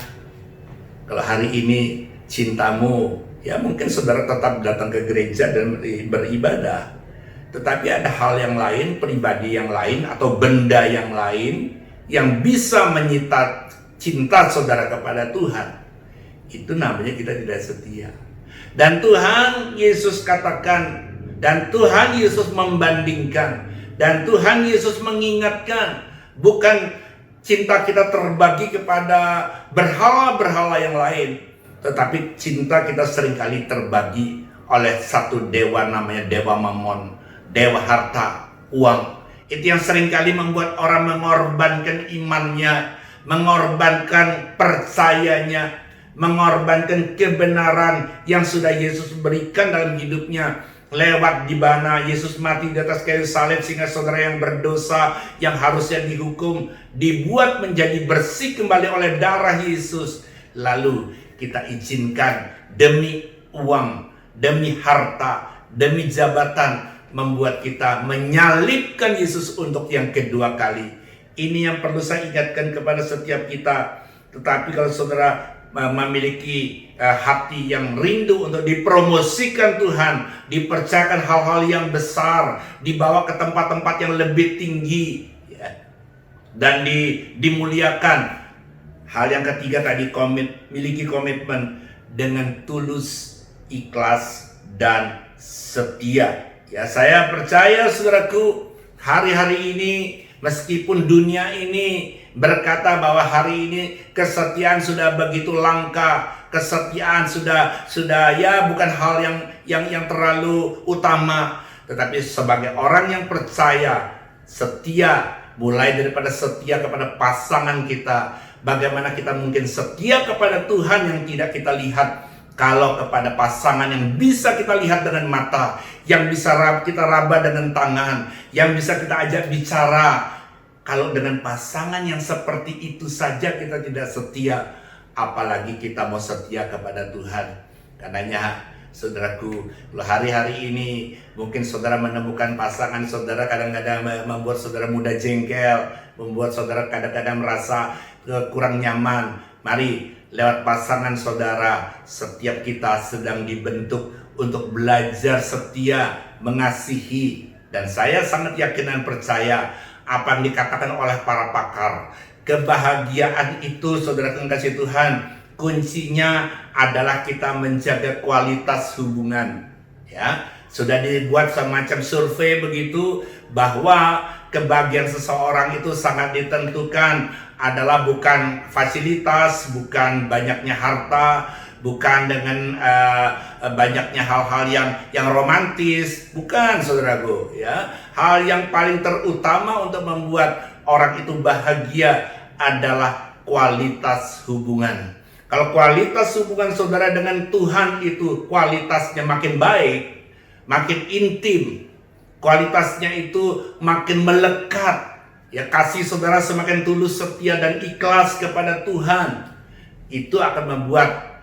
kalau hari ini cintamu, ya mungkin saudara tetap datang ke gereja dan beribadah. Tetapi ada hal yang lain, pribadi yang lain, atau benda yang lain yang bisa menyita cinta saudara kepada Tuhan. Itu namanya kita tidak setia. Dan Tuhan Yesus katakan, dan Tuhan Yesus membandingkan, dan Tuhan Yesus mengingatkan, bukan cinta kita terbagi kepada berhala-berhala yang lain, tetapi cinta kita seringkali terbagi oleh satu dewa namanya Dewa Mamon, dewa harta, uang. Itu yang seringkali membuat orang mengorbankan imannya, mengorbankan percayanya, mengorbankan kebenaran yang sudah Yesus berikan dalam hidupnya. Lewat di mana Yesus mati di atas kayu salib sehingga saudara yang berdosa, yang harusnya dihukum, dibuat menjadi bersih kembali oleh darah Yesus. Lalu kita izinkan demi uang, demi harta, demi jabatan, membuat kita menyalibkan Yesus untuk yang kedua kali. Ini yang perlu saya ingatkan kepada setiap kita. Tetapi kalau saudara memiliki hati yang rindu untuk dipromosikan Tuhan, dipercayakan hal-hal yang besar, dibawa ke tempat-tempat yang lebih tinggi, ya, dan dimuliakan. Hal yang ketiga tadi, miliki komitmen dengan tulus, ikhlas, dan setia. Ya, saya percaya saudaraku, hari-hari ini meskipun dunia ini berkata bahwa hari ini kesetiaan sudah begitu langka, kesetiaan sudah ya bukan hal yang terlalu utama, tetapi sebagai orang yang percaya, setia, mulai daripada setia kepada pasangan kita, bagaimana kita mungkin setia kepada Tuhan yang tidak kita lihat, kalau kepada pasangan yang bisa kita lihat dengan mata, yang bisa kita raba dengan tangan, yang bisa kita ajak bicara. Kalau dengan pasangan yang seperti itu saja kita tidak setia, apalagi kita mau setia kepada Tuhan. Karenanya saudaraku, hari-hari ini mungkin saudara menemukan pasangan saudara kadang-kadang membuat saudara mudah jengkel, membuat saudara kadang-kadang merasa kurang nyaman. Mari, lewat pasangan saudara, setiap kita sedang dibentuk untuk belajar setia, mengasihi. Dan saya sangat yakin dan percaya apa yang dikatakan oleh para pakar. Kebahagiaan itu, saudara yang kasih Tuhan, kuncinya adalah kita menjaga kualitas hubungan. Ya, sudah dibuat semacam survei begitu bahwa kebahagiaan seseorang itu sangat ditentukan adalah bukan fasilitas, bukan banyaknya harta, bukan dengan banyaknya hal-hal yang romantis, bukan, saudaraku. Ya, hal yang paling terutama untuk membuat orang itu bahagia adalah kualitas hubungan. Kalau kualitas hubungan saudara dengan Tuhan itu kualitasnya makin baik, makin intim, kualitasnya itu makin melekat, ya, kasih saudara semakin tulus, setia dan ikhlas kepada Tuhan, itu akan membuat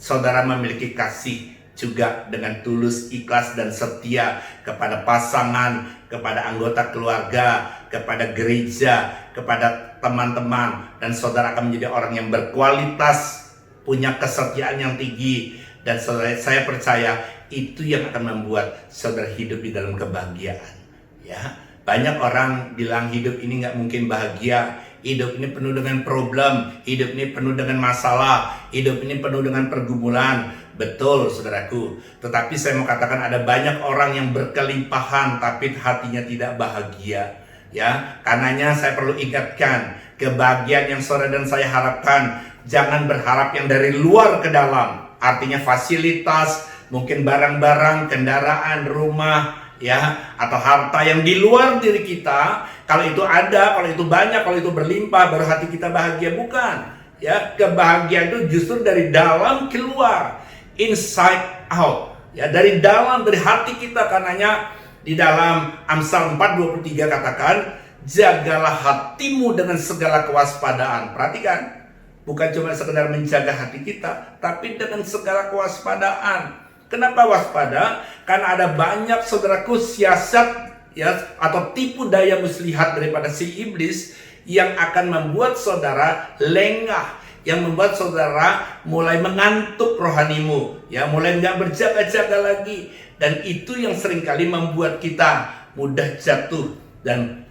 saudara memiliki kasih juga dengan tulus, ikhlas dan setia kepada pasangan, kepada anggota keluarga, kepada gereja, kepada teman-teman, dan saudara akan menjadi orang yang berkualitas, punya kesetiaan yang tinggi, dan saya percaya itu yang akan membuat saudara hidup di dalam kebahagiaan. Ya, banyak orang bilang hidup ini nggak mungkin bahagia, hidup ini penuh dengan problem, hidup ini penuh dengan masalah, hidup ini penuh dengan pergumulan. Betul, saudaraku. Tetapi saya mau katakan ada banyak orang yang berkelimpahan tapi hatinya tidak bahagia. Ya, karenanya saya perlu ingatkan, kebahagiaan yang saudara dan saya harapkan, jangan berharap yang dari luar ke dalam. Artinya fasilitas, mungkin barang-barang, kendaraan, rumah, ya, atau harta yang di luar diri kita. Kalau itu ada, kalau itu banyak, kalau itu berlimpah, baru hati kita bahagia. Bukan. Ya, kebahagiaan itu justru dari dalam keluar, inside out. Ya, dari dalam, dari hati kita. Karenanya di dalam Amsal 4:23 katakan, jagalah hatimu dengan segala kewaspadaan. Perhatikan, bukan cuma sekedar menjaga hati kita, tapi dengan segala kewaspadaan. Kenapa waspada? Karena ada banyak, saudaraku, siasat, ya, atau tipu daya muslihat daripada si iblis yang akan membuat saudara lengah, yang membuat saudara mulai mengantuk rohanimu, ya, mulai nggak berjaga-jaga lagi, dan itu yang seringkali membuat kita mudah jatuh dan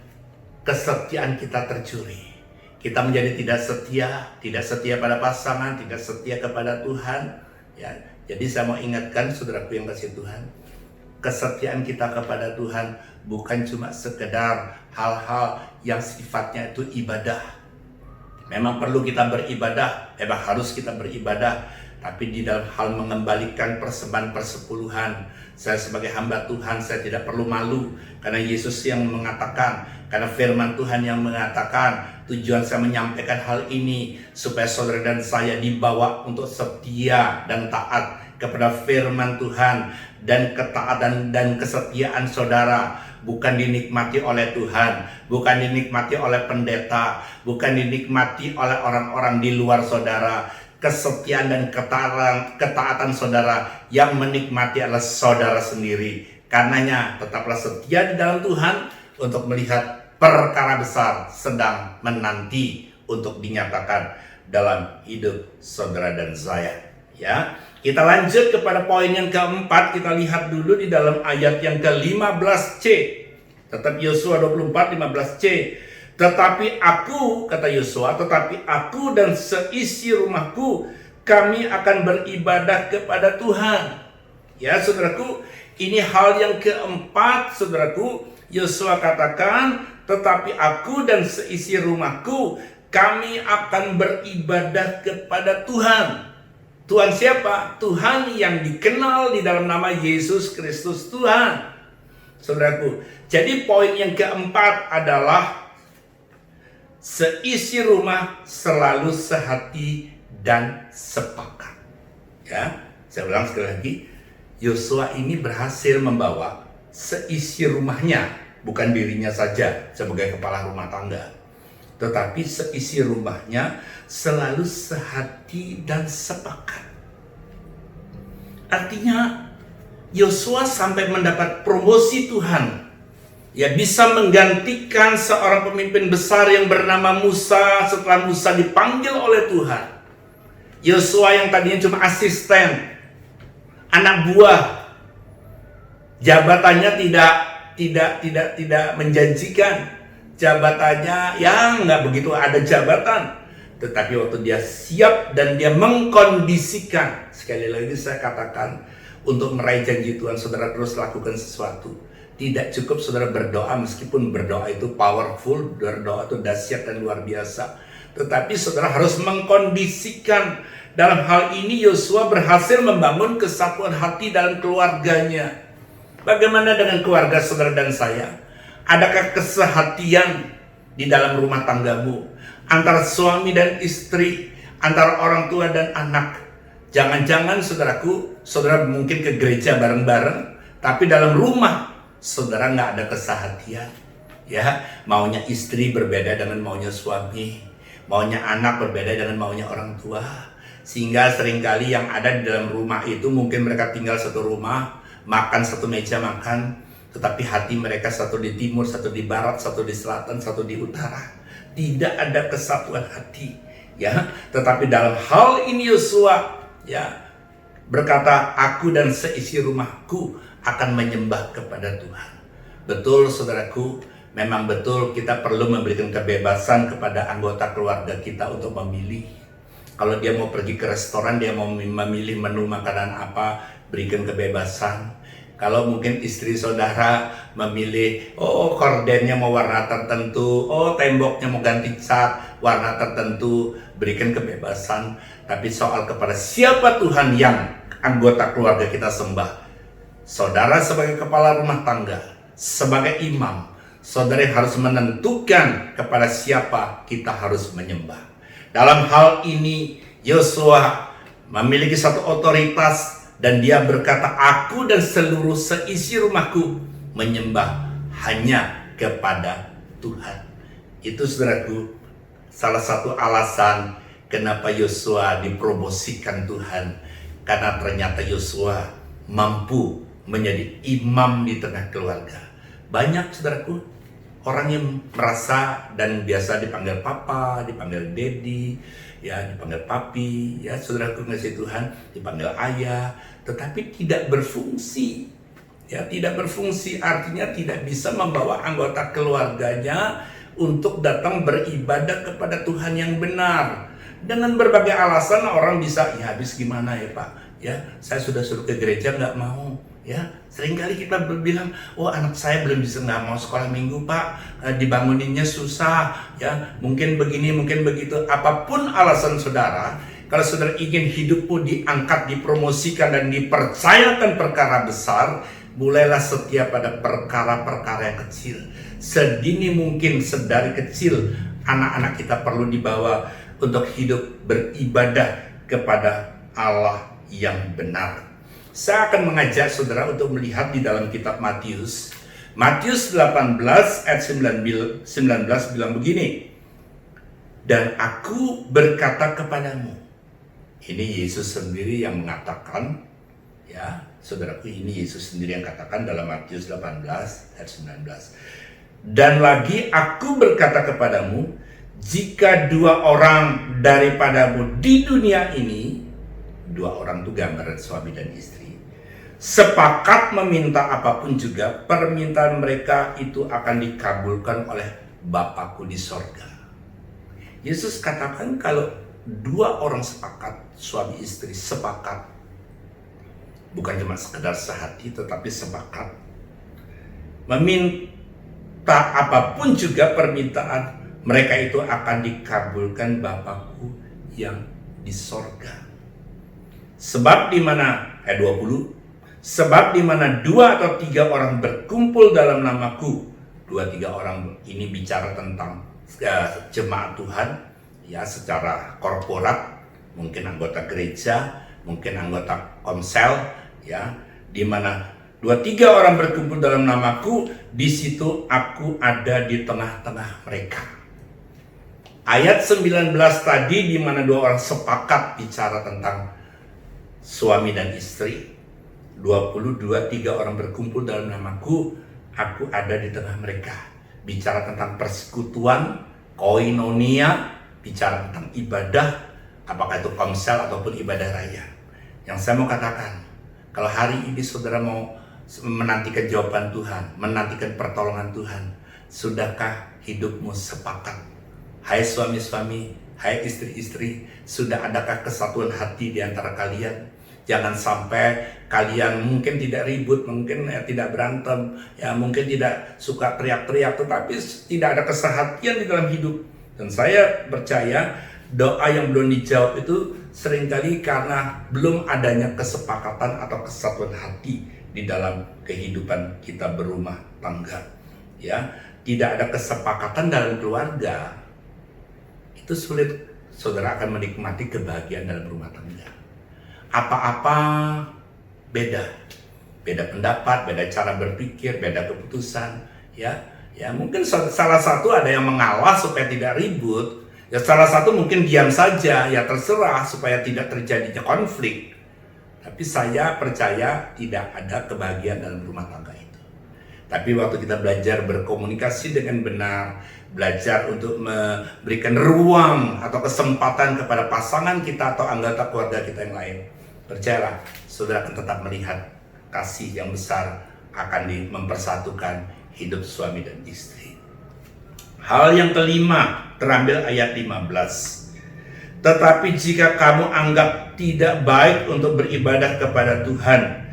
kesetiaan kita tercuri. Kita menjadi tidak setia pada pasangan, tidak setia kepada Tuhan. Ya, jadi saya mau ingatkan saudaraku yang kasih Tuhan, kesetiaan kita kepada Tuhan bukan cuma sekedar hal-hal yang sifatnya itu ibadah. Memang perlu kita beribadah, memang harus kita beribadah, tapi di dalam hal mengembalikan persembahan persepuluhan, saya sebagai hamba Tuhan, saya tidak perlu malu, karena Yesus yang mengatakan, karena firman Tuhan yang mengatakan, tujuan saya menyampaikan hal ini supaya saudara dan saya dibawa untuk setia dan taat kepada firman Tuhan, dan ketaatan dan kesetiaan saudara bukan dinikmati oleh Tuhan, bukan dinikmati oleh pendeta, bukan dinikmati oleh orang-orang di luar saudara. Kesetiaan dan ketaatan saudara yang menikmati adalah saudara sendiri. Karenanya tetaplah setia di dalam Tuhan untuk melihat perkara besar sedang menanti untuk dinyatakan dalam hidup saudara dan saya. Ya, kita lanjut kepada poin yang keempat. Kita lihat dulu di dalam ayat yang ke-15C. Tetap Yosua 24:15C. Tetapi aku, kata Yosua, tetapi aku dan seisi rumahku, kami akan beribadah kepada Tuhan. Ya, saudaraku, ini hal yang keempat, saudaraku. Yosua katakan, tetapi aku dan seisi rumahku, kami akan beribadah kepada Tuhan. Tuhan siapa? Tuhan yang dikenal di dalam nama Yesus Kristus Tuhan. Saudaraku, jadi poin yang keempat adalah seisi rumah selalu sehati dan sepakat. Ya, saya ulang sekali lagi, Yosua ini berhasil membawa seisi rumahnya, bukan dirinya saja sebagai kepala rumah tangga, tetapi seisi rumahnya selalu sehati dan sepakat. Artinya Yosua sampai mendapat promosi Tuhan, ya, bisa menggantikan seorang pemimpin besar yang bernama Musa setelah Musa dipanggil oleh Tuhan. Yosua yang tadinya cuma asisten, anak buah, jabatannya tidak menjanjikan. jabatannya ya nggak begitu ada jabatan. Tetapi waktu dia siap dan dia mengkondisikan, sekali lagi saya katakan, untuk meraih janji Tuhan, saudara terus lakukan sesuatu. Tidak cukup saudara berdoa, meskipun berdoa itu powerful, berdoa itu dahsyat dan luar biasa. Tetapi saudara harus mengkondisikan. Dalam hal ini Yosua berhasil membangun kesatuan hati dalam keluarganya. Bagaimana dengan keluarga saudara dan saya? Adakah kesehatian di dalam rumah tanggamu? Antara suami dan istri, antara orang tua dan anak. Jangan-jangan saudaraku, saudara mungkin ke gereja bareng-bareng, tapi dalam rumah saudara nggak ada kesehatian. Ya, maunya istri berbeda dengan maunya suami, maunya anak berbeda dengan maunya orang tua. Sehingga seringkali yang ada di dalam rumah itu mungkin mereka tinggal satu rumah, makan satu meja makan, tetapi hati mereka satu di timur, satu di barat, satu di selatan, satu di utara. Tidak ada kesatuan hati, ya. Tetapi dalam hal ini Yosua, ya, berkata, aku dan seisi rumahku akan menyembah kepada Tuhan. Betul saudaraku, memang betul kita perlu memberikan kebebasan kepada anggota keluarga kita untuk memilih. Kalau dia mau pergi ke restoran, dia mau memilih menu makanan apa, berikan kebebasan. Kalau mungkin istri saudara memilih, oh kordennya mau warna tertentu, oh temboknya mau ganti cat warna tertentu, berikan kebebasan. Tapi soal kepada siapa Tuhan yang anggota keluarga kita sembah, saudara sebagai kepala rumah tangga, sebagai imam, saudara harus menentukan kepada siapa kita harus menyembah. Dalam hal ini Yosua memiliki satu otoritas dan dia berkata, aku dan seluruh seisi rumahku menyembah hanya kepada Tuhan. Itu saudaraku salah satu alasan kenapa Yosua dipromosikan Tuhan, karena ternyata Yosua mampu menjadi imam di tengah keluarga. Banyak saudaraku orang yang merasa dan biasa dipanggil papa, dipanggil daddy, ya dipanggil papi, ya saudaraku ngasih Tuhan, dipanggil ayah, tetapi tidak berfungsi. Ya, tidak berfungsi artinya tidak bisa membawa anggota keluarganya untuk datang beribadah kepada Tuhan yang benar. Dengan berbagai alasan orang bisa, ya habis gimana ya Pak? Ya, saya sudah suruh ke gereja nggak mau. Ya, seringkali kita bilang, oh anak saya belum bisa, nggak mau sekolah minggu Pak, dibanguninnya susah, ya mungkin begini, mungkin begitu. Apapun alasan saudara, kalau saudara ingin hidupmu diangkat, dipromosikan dan dipercayakan perkara besar, mulailah setia pada perkara-perkara yang kecil. Sedini mungkin, sedari kecil, anak-anak kita perlu dibawa untuk hidup beribadah kepada Allah yang benar. Saya akan mengajak saudara untuk melihat di dalam kitab Matius. Matius 18 ayat 19 bilang begini. Dan aku berkata kepadamu. Ini Yesus sendiri yang mengatakan, ya, saudaraku, ini Yesus sendiri yang katakan dalam Matius 18 ayat 19. Dan lagi aku berkata kepadamu, jika dua orang daripadamu di dunia ini, dua orang itu gambaran suami dan istri, sepakat meminta apapun juga, permintaan mereka itu akan dikabulkan oleh Bapakku di sorga. Yesus katakan kalau dua orang sepakat, suami istri sepakat, bukan cuma sekedar sehati tetapi sepakat meminta apapun juga permintaan mereka itu akan dikabulkan Bapakku yang di sorga. Sebab di mana ayat 20, sebab di mana 2 atau 3 orang berkumpul dalam namaku, 2-3 orang ini bicara tentang jemaat Tuhan, ya secara korporat, mungkin anggota gereja, mungkin anggota komsel, ya, di mana 2-3 orang berkumpul dalam namaku, di situ aku ada di tengah-tengah mereka. Ayat 19 tadi di mana 2 orang sepakat bicara tentang suami dan istri. 22-3 orang berkumpul dalam namaku, aku ada di tengah mereka. Bicara tentang persekutuan, koinonia, bicara tentang ibadah, apakah itu komsel ataupun ibadah raya. Yang saya mau katakan, kalau hari ini saudara mau menantikan jawaban Tuhan, menantikan pertolongan Tuhan, Sudahkah hidupmu sepakat? Hai suami-suami, hai istri-istri, sudah adakah kesatuan hati di antara kalian? Jangan sampai kalian mungkin tidak ribut, mungkin tidak berantem, ya mungkin tidak suka teriak-teriak, tetapi tidak ada kesehatian di dalam hidup. Dan saya percaya doa yang belum dijawab itu seringkali karena belum adanya kesepakatan atau kesatuan hati di dalam kehidupan kita berumah tangga. Ya, tidak ada kesepakatan dalam keluarga, itu sulit saudara akan menikmati kebahagiaan dalam rumah tangga. Apa-apa beda pendapat, beda cara berpikir, beda keputusan. Ya mungkin salah satu ada yang mengalah supaya tidak ribut. Ya salah satu mungkin diam saja, ya terserah supaya tidak terjadinya konflik. Tapi saya percaya tidak ada kebahagiaan dalam rumah tangga itu. Tapi waktu kita belajar berkomunikasi dengan benar, belajar untuk memberikan ruang atau kesempatan kepada pasangan kita atau anggota keluarga kita yang lain, percayalah, saudara akan tetap melihat kasih yang besar akan mempersatukan hidup suami dan istri. Hal yang kelima terambil ayat 15. Tetapi jika kamu anggap tidak baik untuk beribadah kepada Tuhan,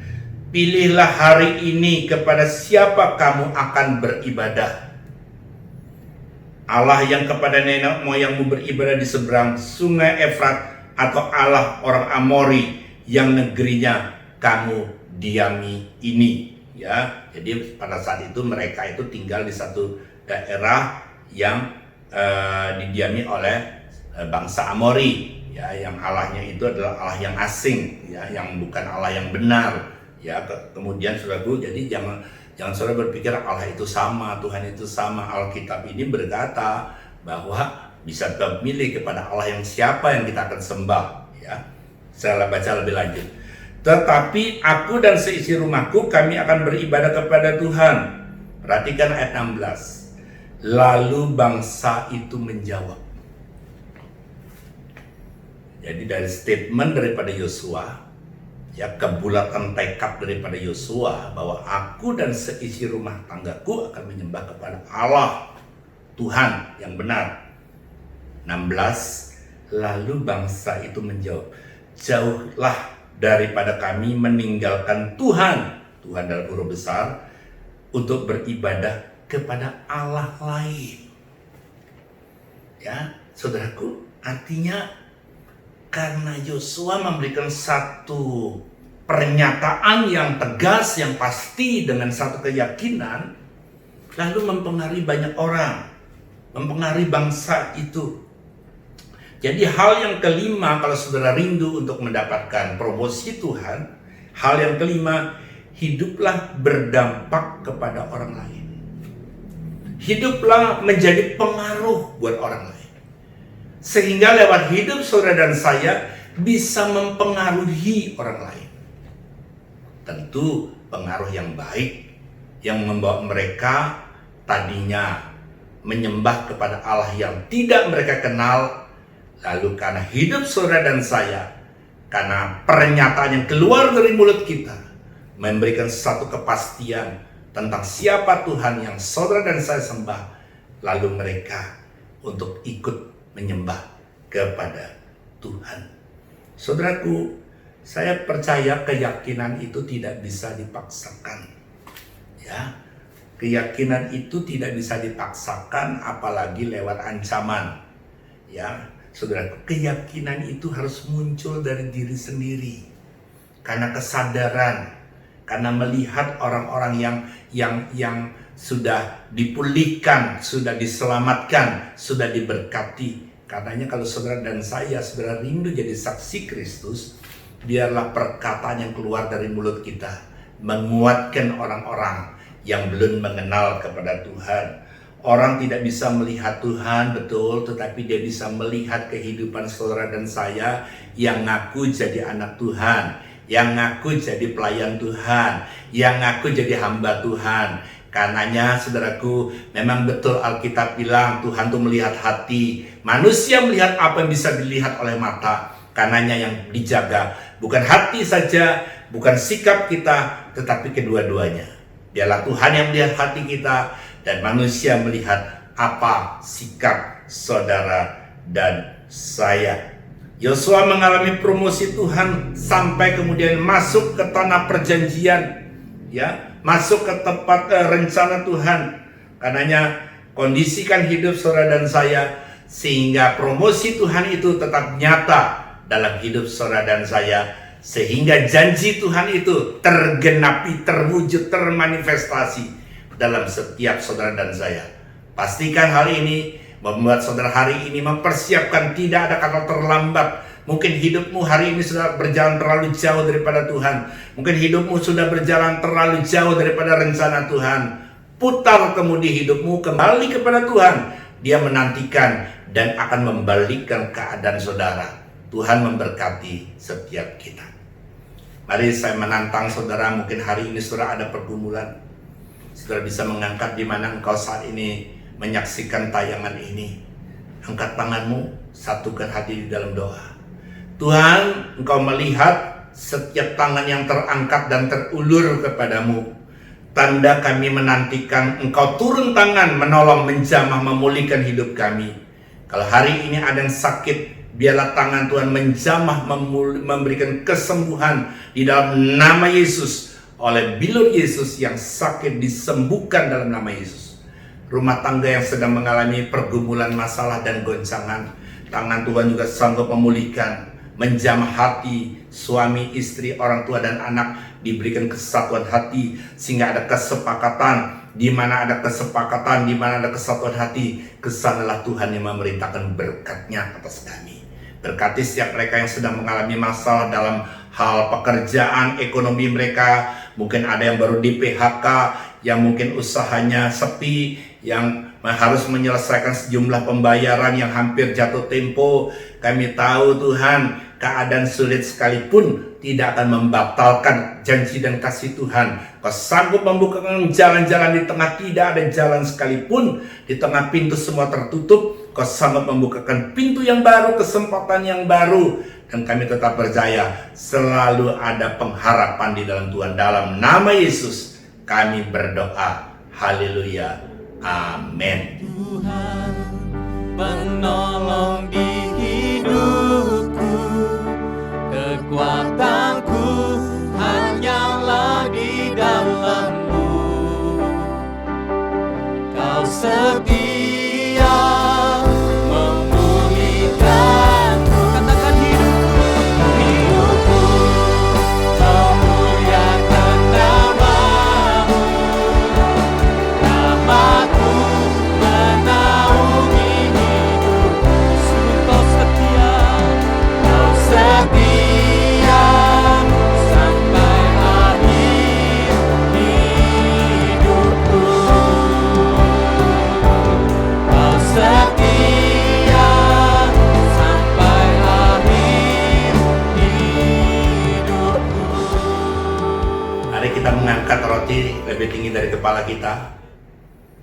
pilihlah hari ini kepada siapa kamu akan beribadah. Allah yang kepada nenek moyangmu beribadah di seberang sungai Efrat, atau Allah orang Amori yang negerinya kamu diami ini. Ya, jadi pada saat itu mereka itu tinggal di satu daerah yang didiami oleh bangsa Amori, ya, yang Allahnya itu adalah Allah yang asing, ya, yang bukan Allah yang benar. Ya, kemudian saudaraku, jadi jangan saudara berpikir Allah itu sama, Tuhan itu sama. Alkitab ini berkata bahwa bisa kita milih kepada Allah yang siapa yang kita akan sembah. Ya, saya baca lebih lanjut. Tetapi aku dan seisi rumahku kami akan beribadah kepada Tuhan. Perhatikan ayat 16. Lalu bangsa itu menjawab. Jadi dari statement daripada Yosua, ya, kebulatan tekad daripada Yosua bahwa aku dan seisi rumah tanggaku akan menyembah kepada Allah Tuhan yang benar. 16. Lalu bangsa itu menjawab, jauhlah daripada kami meninggalkan Tuhan dalam huruf besar, untuk beribadah kepada Allah lain. Ya, saudaraku, artinya karena Yosua memberikan satu pernyataan yang tegas, yang pasti dengan satu keyakinan, lalu mempengaruhi banyak orang, mempengaruhi bangsa itu. Jadi hal yang kelima, kalau saudara rindu untuk mendapatkan promosi Tuhan, hal yang kelima, hiduplah berdampak kepada orang lain. Hiduplah menjadi pengaruh buat orang lain. Sehingga lewat hidup saudara dan saya bisa mempengaruhi orang lain. Tentu pengaruh yang baik, yang membawa mereka tadinya menyembah kepada Allah yang tidak mereka kenal. Lalu karena hidup saudara dan saya, karena pernyataan yang keluar dari mulut kita, memberikan satu kepastian tentang siapa Tuhan yang saudara dan saya sembah, lalu mereka untuk ikut menyembah kepada Tuhan. Saudaraku, saya percaya keyakinan itu tidak bisa dipaksakan. Ya, keyakinan itu tidak bisa dipaksakan, apalagi lewat ancaman. Ya, saudaraku, keyakinan itu harus muncul dari diri sendiri, karena kesadaran, karena melihat orang-orang yang sudah dipulihkan, sudah diselamatkan, sudah diberkati. Karenanya kalau saudara dan saya, saudara rindu jadi saksi Kristus, biarlah perkataan yang keluar dari mulut kita menguatkan orang-orang yang belum mengenal kepada Tuhan. Orang tidak bisa melihat Tuhan, betul, tetapi dia bisa melihat kehidupan saudara dan saya yang ngaku jadi anak Tuhan, yang ngaku jadi pelayan Tuhan, yang ngaku jadi hamba Tuhan. Karenanya saudaraku, memang betul Alkitab bilang Tuhan tuh melihat hati. Manusia melihat apa yang bisa dilihat oleh mata. Karenanya yang dijaga bukan hati saja, bukan sikap kita, tetapi kedua-duanya. Biarlah Tuhan yang melihat hati kita, dan manusia melihat apa sikap saudara dan saya. Yosua mengalami promosi Tuhan sampai kemudian masuk ke tanah perjanjian, ya, masuk ke tempat rencana Tuhan. Karenanya kondisikan hidup saudara dan saya sehingga promosi Tuhan itu tetap nyata dalam hidup saudara dan saya, sehingga janji Tuhan itu tergenapi, terwujud, termanifestasi dalam setiap saudara dan saya. Pastikan hal ini membuat saudara hari ini mempersiapkan, tidak ada kata terlambat. Mungkin hidupmu hari ini sudah berjalan terlalu jauh daripada Tuhan. Mungkin hidupmu sudah berjalan terlalu jauh daripada rencana Tuhan. Putar kemudi hidupmu kembali kepada Tuhan. Dia menantikan dan akan membalikkan keadaan saudara. Tuhan memberkati setiap kita. Mari saya menantang saudara, mungkin hari ini saudara ada pergumulan. Saudara bisa mengangkat di mana engkau saat ini menyaksikan tayangan ini. Angkat tanganmu, satukan hati di dalam doa. Tuhan, engkau melihat setiap tangan yang terangkat dan terulur kepadamu. Tanda kami menantikan engkau turun tangan, menolong, menjamah, memulihkan hidup kami. Kalau hari ini ada yang sakit, biarlah tangan Tuhan menjamah, memberikan kesembuhan di dalam nama Yesus. Oleh bilur Yesus yang sakit disembuhkan dalam nama Yesus. Rumah tangga yang sedang mengalami pergumulan, masalah dan goncangan, tangan Tuhan juga sanggup memulihkan, menjamah hati suami, istri, orang tua dan anak, diberikan kesatuan hati sehingga ada kesepakatan. Di mana ada kesepakatan, di mana ada kesatuan hati, kesanalah Tuhan yang memerintahkan berkat-Nya atas kami. Berkati setiap mereka yang sedang mengalami masalah dalam hal pekerjaan, ekonomi mereka. Mungkin ada yang baru di PHK, yang mungkin usahanya sepi, yang harus menyelesaikan sejumlah pembayaran yang hampir jatuh tempo. Kami tahu Tuhan, keadaan sulit sekalipun tidak akan membatalkan janji dan kasih Tuhan. Kau sanggup membukakan jalan-jalan di tengah tidak ada jalan sekalipun, di tengah pintu semua tertutup. Kau sanggup membukakan pintu yang baru, kesempatan yang baru. Dan kami tetap percaya selalu ada pengharapan di dalam Tuhan. Dalam nama Yesus kami berdoa. Haleluya. Amin. Tuhan penolong di hidupku, kekuatanku hanyalah di dalam-Mu. Kau setia memulihkanku. Katakan hidupku memuliakan nama-Mu. Namaku menaungi hidupku. Sungguh Kau setia sampai akhir hidupku. Kau setia sampai akhir hidupku. Mari kita mengangkat roti lebih tinggi dari kepala kita.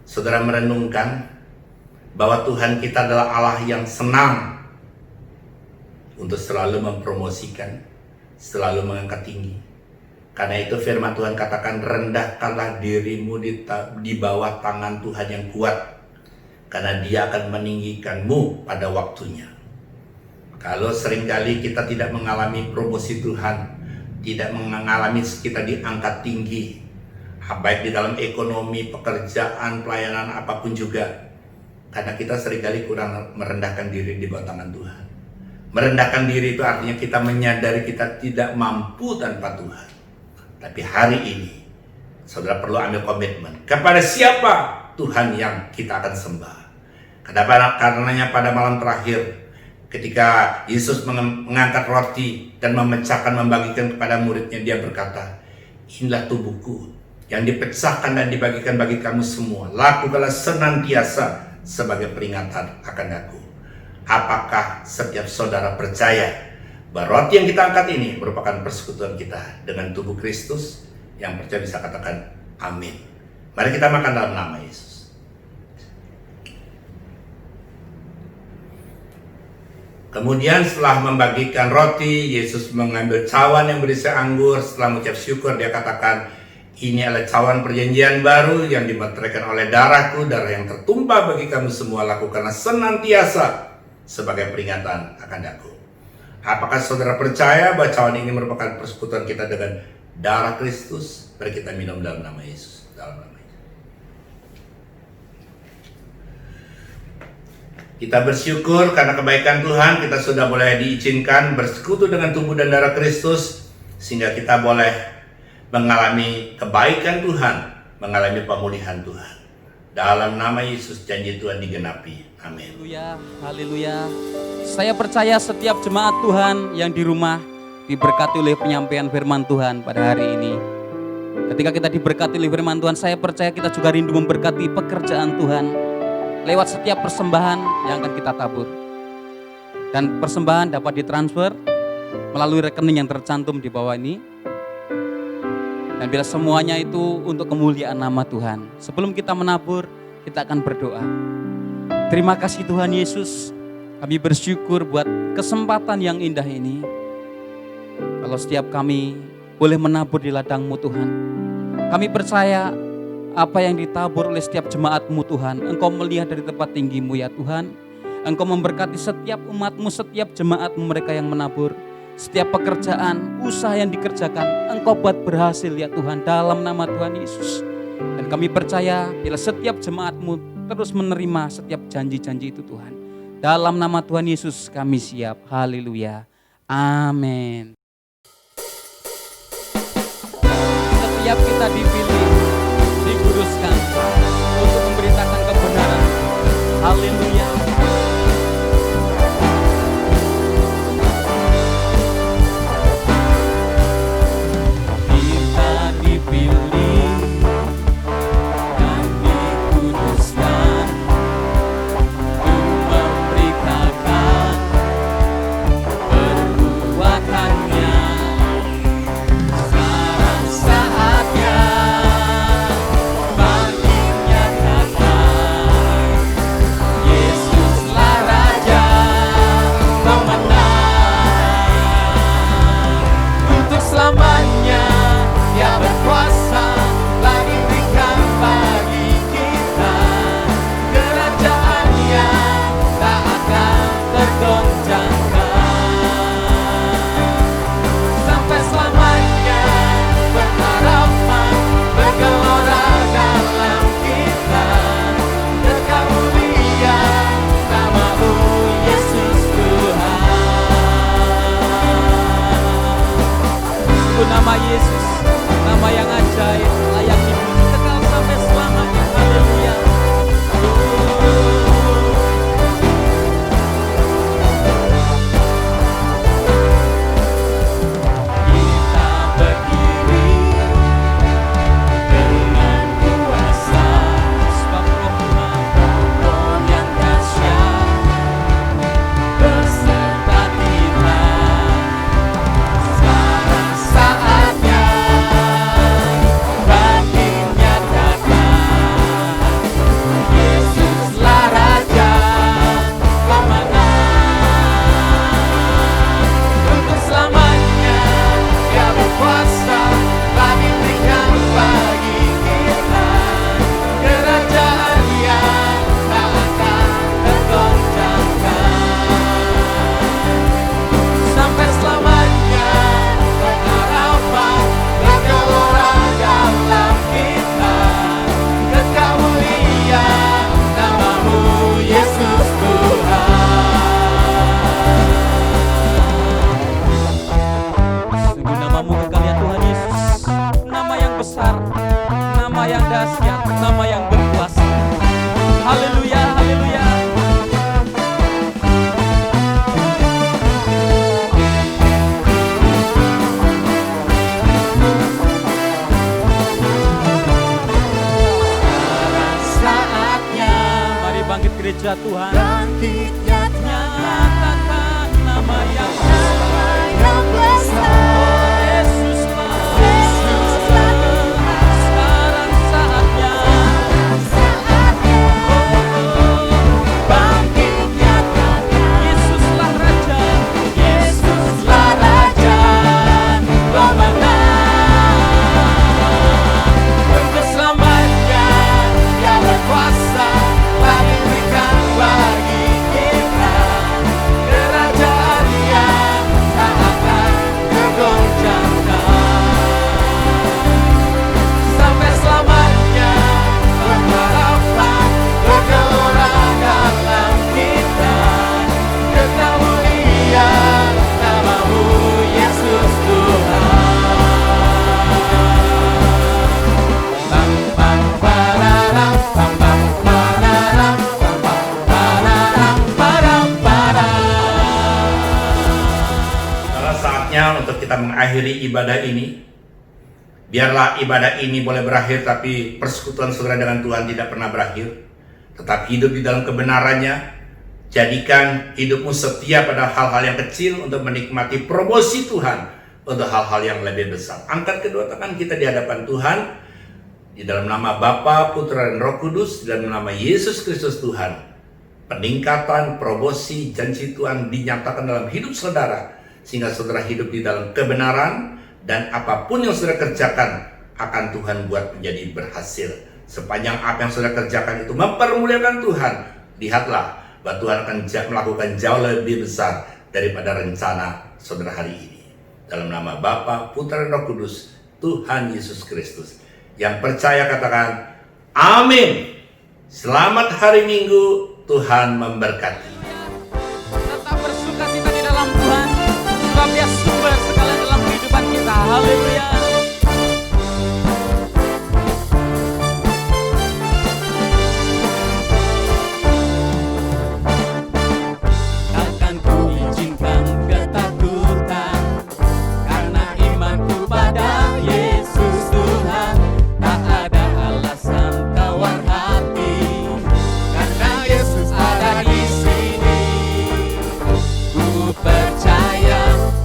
Saudara merenungkan bahwa Tuhan kita adalah Allah yang senang untuk selalu mempromosikan, selalu mengangkat tinggi. Karena itu firman Tuhan katakan, rendahkanlah dirimu di bawah tangan Tuhan yang kuat, karena Dia akan meninggikanmu pada waktunya. Kalau seringkali kita tidak mengalami promosi Tuhan, tidak mengalami kita diangkat tinggi, baik di dalam ekonomi, pekerjaan, pelayanan, apapun juga, karena kita seringkali kurang merendahkan diri di bawah tangan Tuhan. Merendahkan diri itu artinya kita menyadari kita tidak mampu tanpa Tuhan. Tapi hari ini, saudara perlu ambil komitmen. Kepada siapa Tuhan yang kita akan sembah? Karenanya pada malam terakhir, ketika Yesus mengangkat roti dan memecahkan, membagikan kepada muridnya, Dia berkata, inilah tubuhku yang dipecahkan dan dibagikan bagi kamu semua. Lakukanlah senantiasa sebagai peringatan akan aku. Apakah setiap saudara percaya bahwa roti yang kita angkat ini merupakan persekutuan kita dengan tubuh Kristus? Yang percaya bisa katakan amin. Mari kita makan dalam nama Yesus. Kemudian setelah membagikan roti, Yesus mengambil cawan yang berisi anggur. Setelah mengucap syukur, Dia katakan, Ini adalah cawan perjanjian baru yang dimeteraikan oleh darahku, darah yang tertumpah bagi kamu semua. Lakukanlah senantiasa sebagai peringatan akan aku. Apakah saudara percaya bahwa cawan ini merupakan persekutuan kita dengan darah Kristus? Mari kita minum dalam nama Yesus. Dalam nama Yesus. Kita bersyukur karena kebaikan Tuhan, kita sudah boleh diizinkan bersekutu dengan tubuh dan darah Kristus, sehingga kita boleh mengalami kebaikan Tuhan, mengalami pemulihan Tuhan. Dalam nama Yesus janji Tuhan digenapi. Amin. Haleluya, haleluya. Saya percaya setiap jemaat Tuhan yang di rumah diberkati oleh penyampaian firman Tuhan pada hari ini. Ketika kita diberkati oleh firman Tuhan, saya percaya kita juga rindu memberkati pekerjaan Tuhan lewat setiap persembahan yang akan kita tabur. Dan persembahan dapat ditransfer melalui rekening yang tercantum di bawah ini. Dan bila semuanya itu untuk kemuliaan nama Tuhan. Sebelum kita menabur, kita akan berdoa. Terima kasih Tuhan Yesus. Kami bersyukur buat kesempatan yang indah ini. Kalau setiap kami boleh menabur di ladang-Mu Tuhan. Kami percaya apa yang ditabur oleh setiap jemaat-Mu Tuhan. Engkau melihat dari tempat tinggi-Mu ya Tuhan. Engkau memberkati setiap umat-Mu, setiap jemaat-Mu mereka yang menabur. Setiap pekerjaan, usaha yang dikerjakan, Engkau buat berhasil ya Tuhan dalam nama Tuhan Yesus. Dan kami percaya bila setiap jemaat-Mu terus menerima setiap janji-janji itu Tuhan. Dalam nama Tuhan Yesus kami siap. Haleluya. Amin. Setiap kita dipilih, dikuduskan untuk memberitakan kebenaran. Haleluya. Nama Yesus, nama yang ajaib, layak dipuji kekal sampai selamanya. Haleluya. Kita berdiri dengan kuasa, sebab Roh Tuhan yang dahsyat beserta kita. Saatnya bagi gereja Tuhan. Bangkitnya Nyatakan nama yang besar. Yesuslah. Yesuslah Tuhan. Sekarang saatnya. Bangkitnya Tuhan. Yesuslah Raja. Yesuslah Raja pemenang. mengakhiri ibadah ini. Biarlah ibadah ini boleh berakhir, tapi persekutuan saudara dengan Tuhan tidak pernah berakhir. Tetap hidup di dalam kebenarannya. Jadikan hidupmu setia pada hal-hal yang kecil untuk menikmati promosi Tuhan untuk hal-hal yang lebih besar. Angkat kedua tangan kita di hadapan Tuhan. Di dalam nama Bapa, Putra, dan Roh Kudus, di dalam nama Yesus Kristus Tuhan. Peningkatan, promosi, janji Tuhan dinyatakan dalam hidup saudara. Sehingga saudara hidup di dalam kebenaran. Dan apapun yang saudara kerjakan akan Tuhan buat menjadi berhasil. Sepanjang apa yang saudara kerjakan itu mempermuliakan Tuhan, lihatlah bahwa Tuhan akan melakukan jauh lebih besar daripada rencana saudara hari ini. Dalam nama Bapa, Putra, dan Roh Kudus, Tuhan Yesus Kristus. Yang percaya katakan amin. Selamat hari Minggu, Tuhan memberkati. Tetap bersukacita di dalam Tuhan, sebab Dia sumber segala dalam kehidupan kita. Haleluya. Takkan ku izinkan ketakutan, karena imanku pada Yesus Tuhan. Tak ada alasan tawar hati, karena Yesus ada di sini. Ku percaya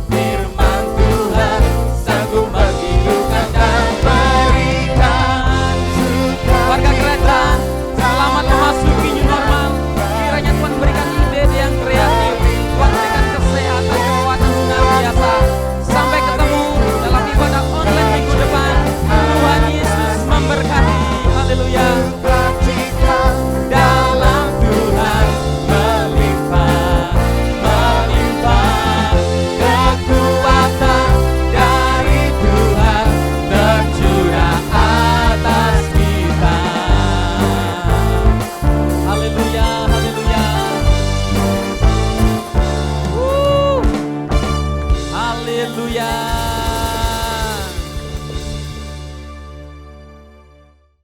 firman Tuhan sanggup menghidupkan dan berikan suka. Warga kerajaan, selamat memasuki new normal. Kiranya Tuhan berikan ide yang kreatif, Tuhan berikan kesehatan, kekuatan luar biasa. Sampai ketemu dalam ibadah online minggu depan. Tuhan Yesus memberkati. Haleluya. Dalam Tuhan melimpah, melimpah kekuatan dari Tuhan tercurah atas kita. Haleluya, haleluya. Haleluya.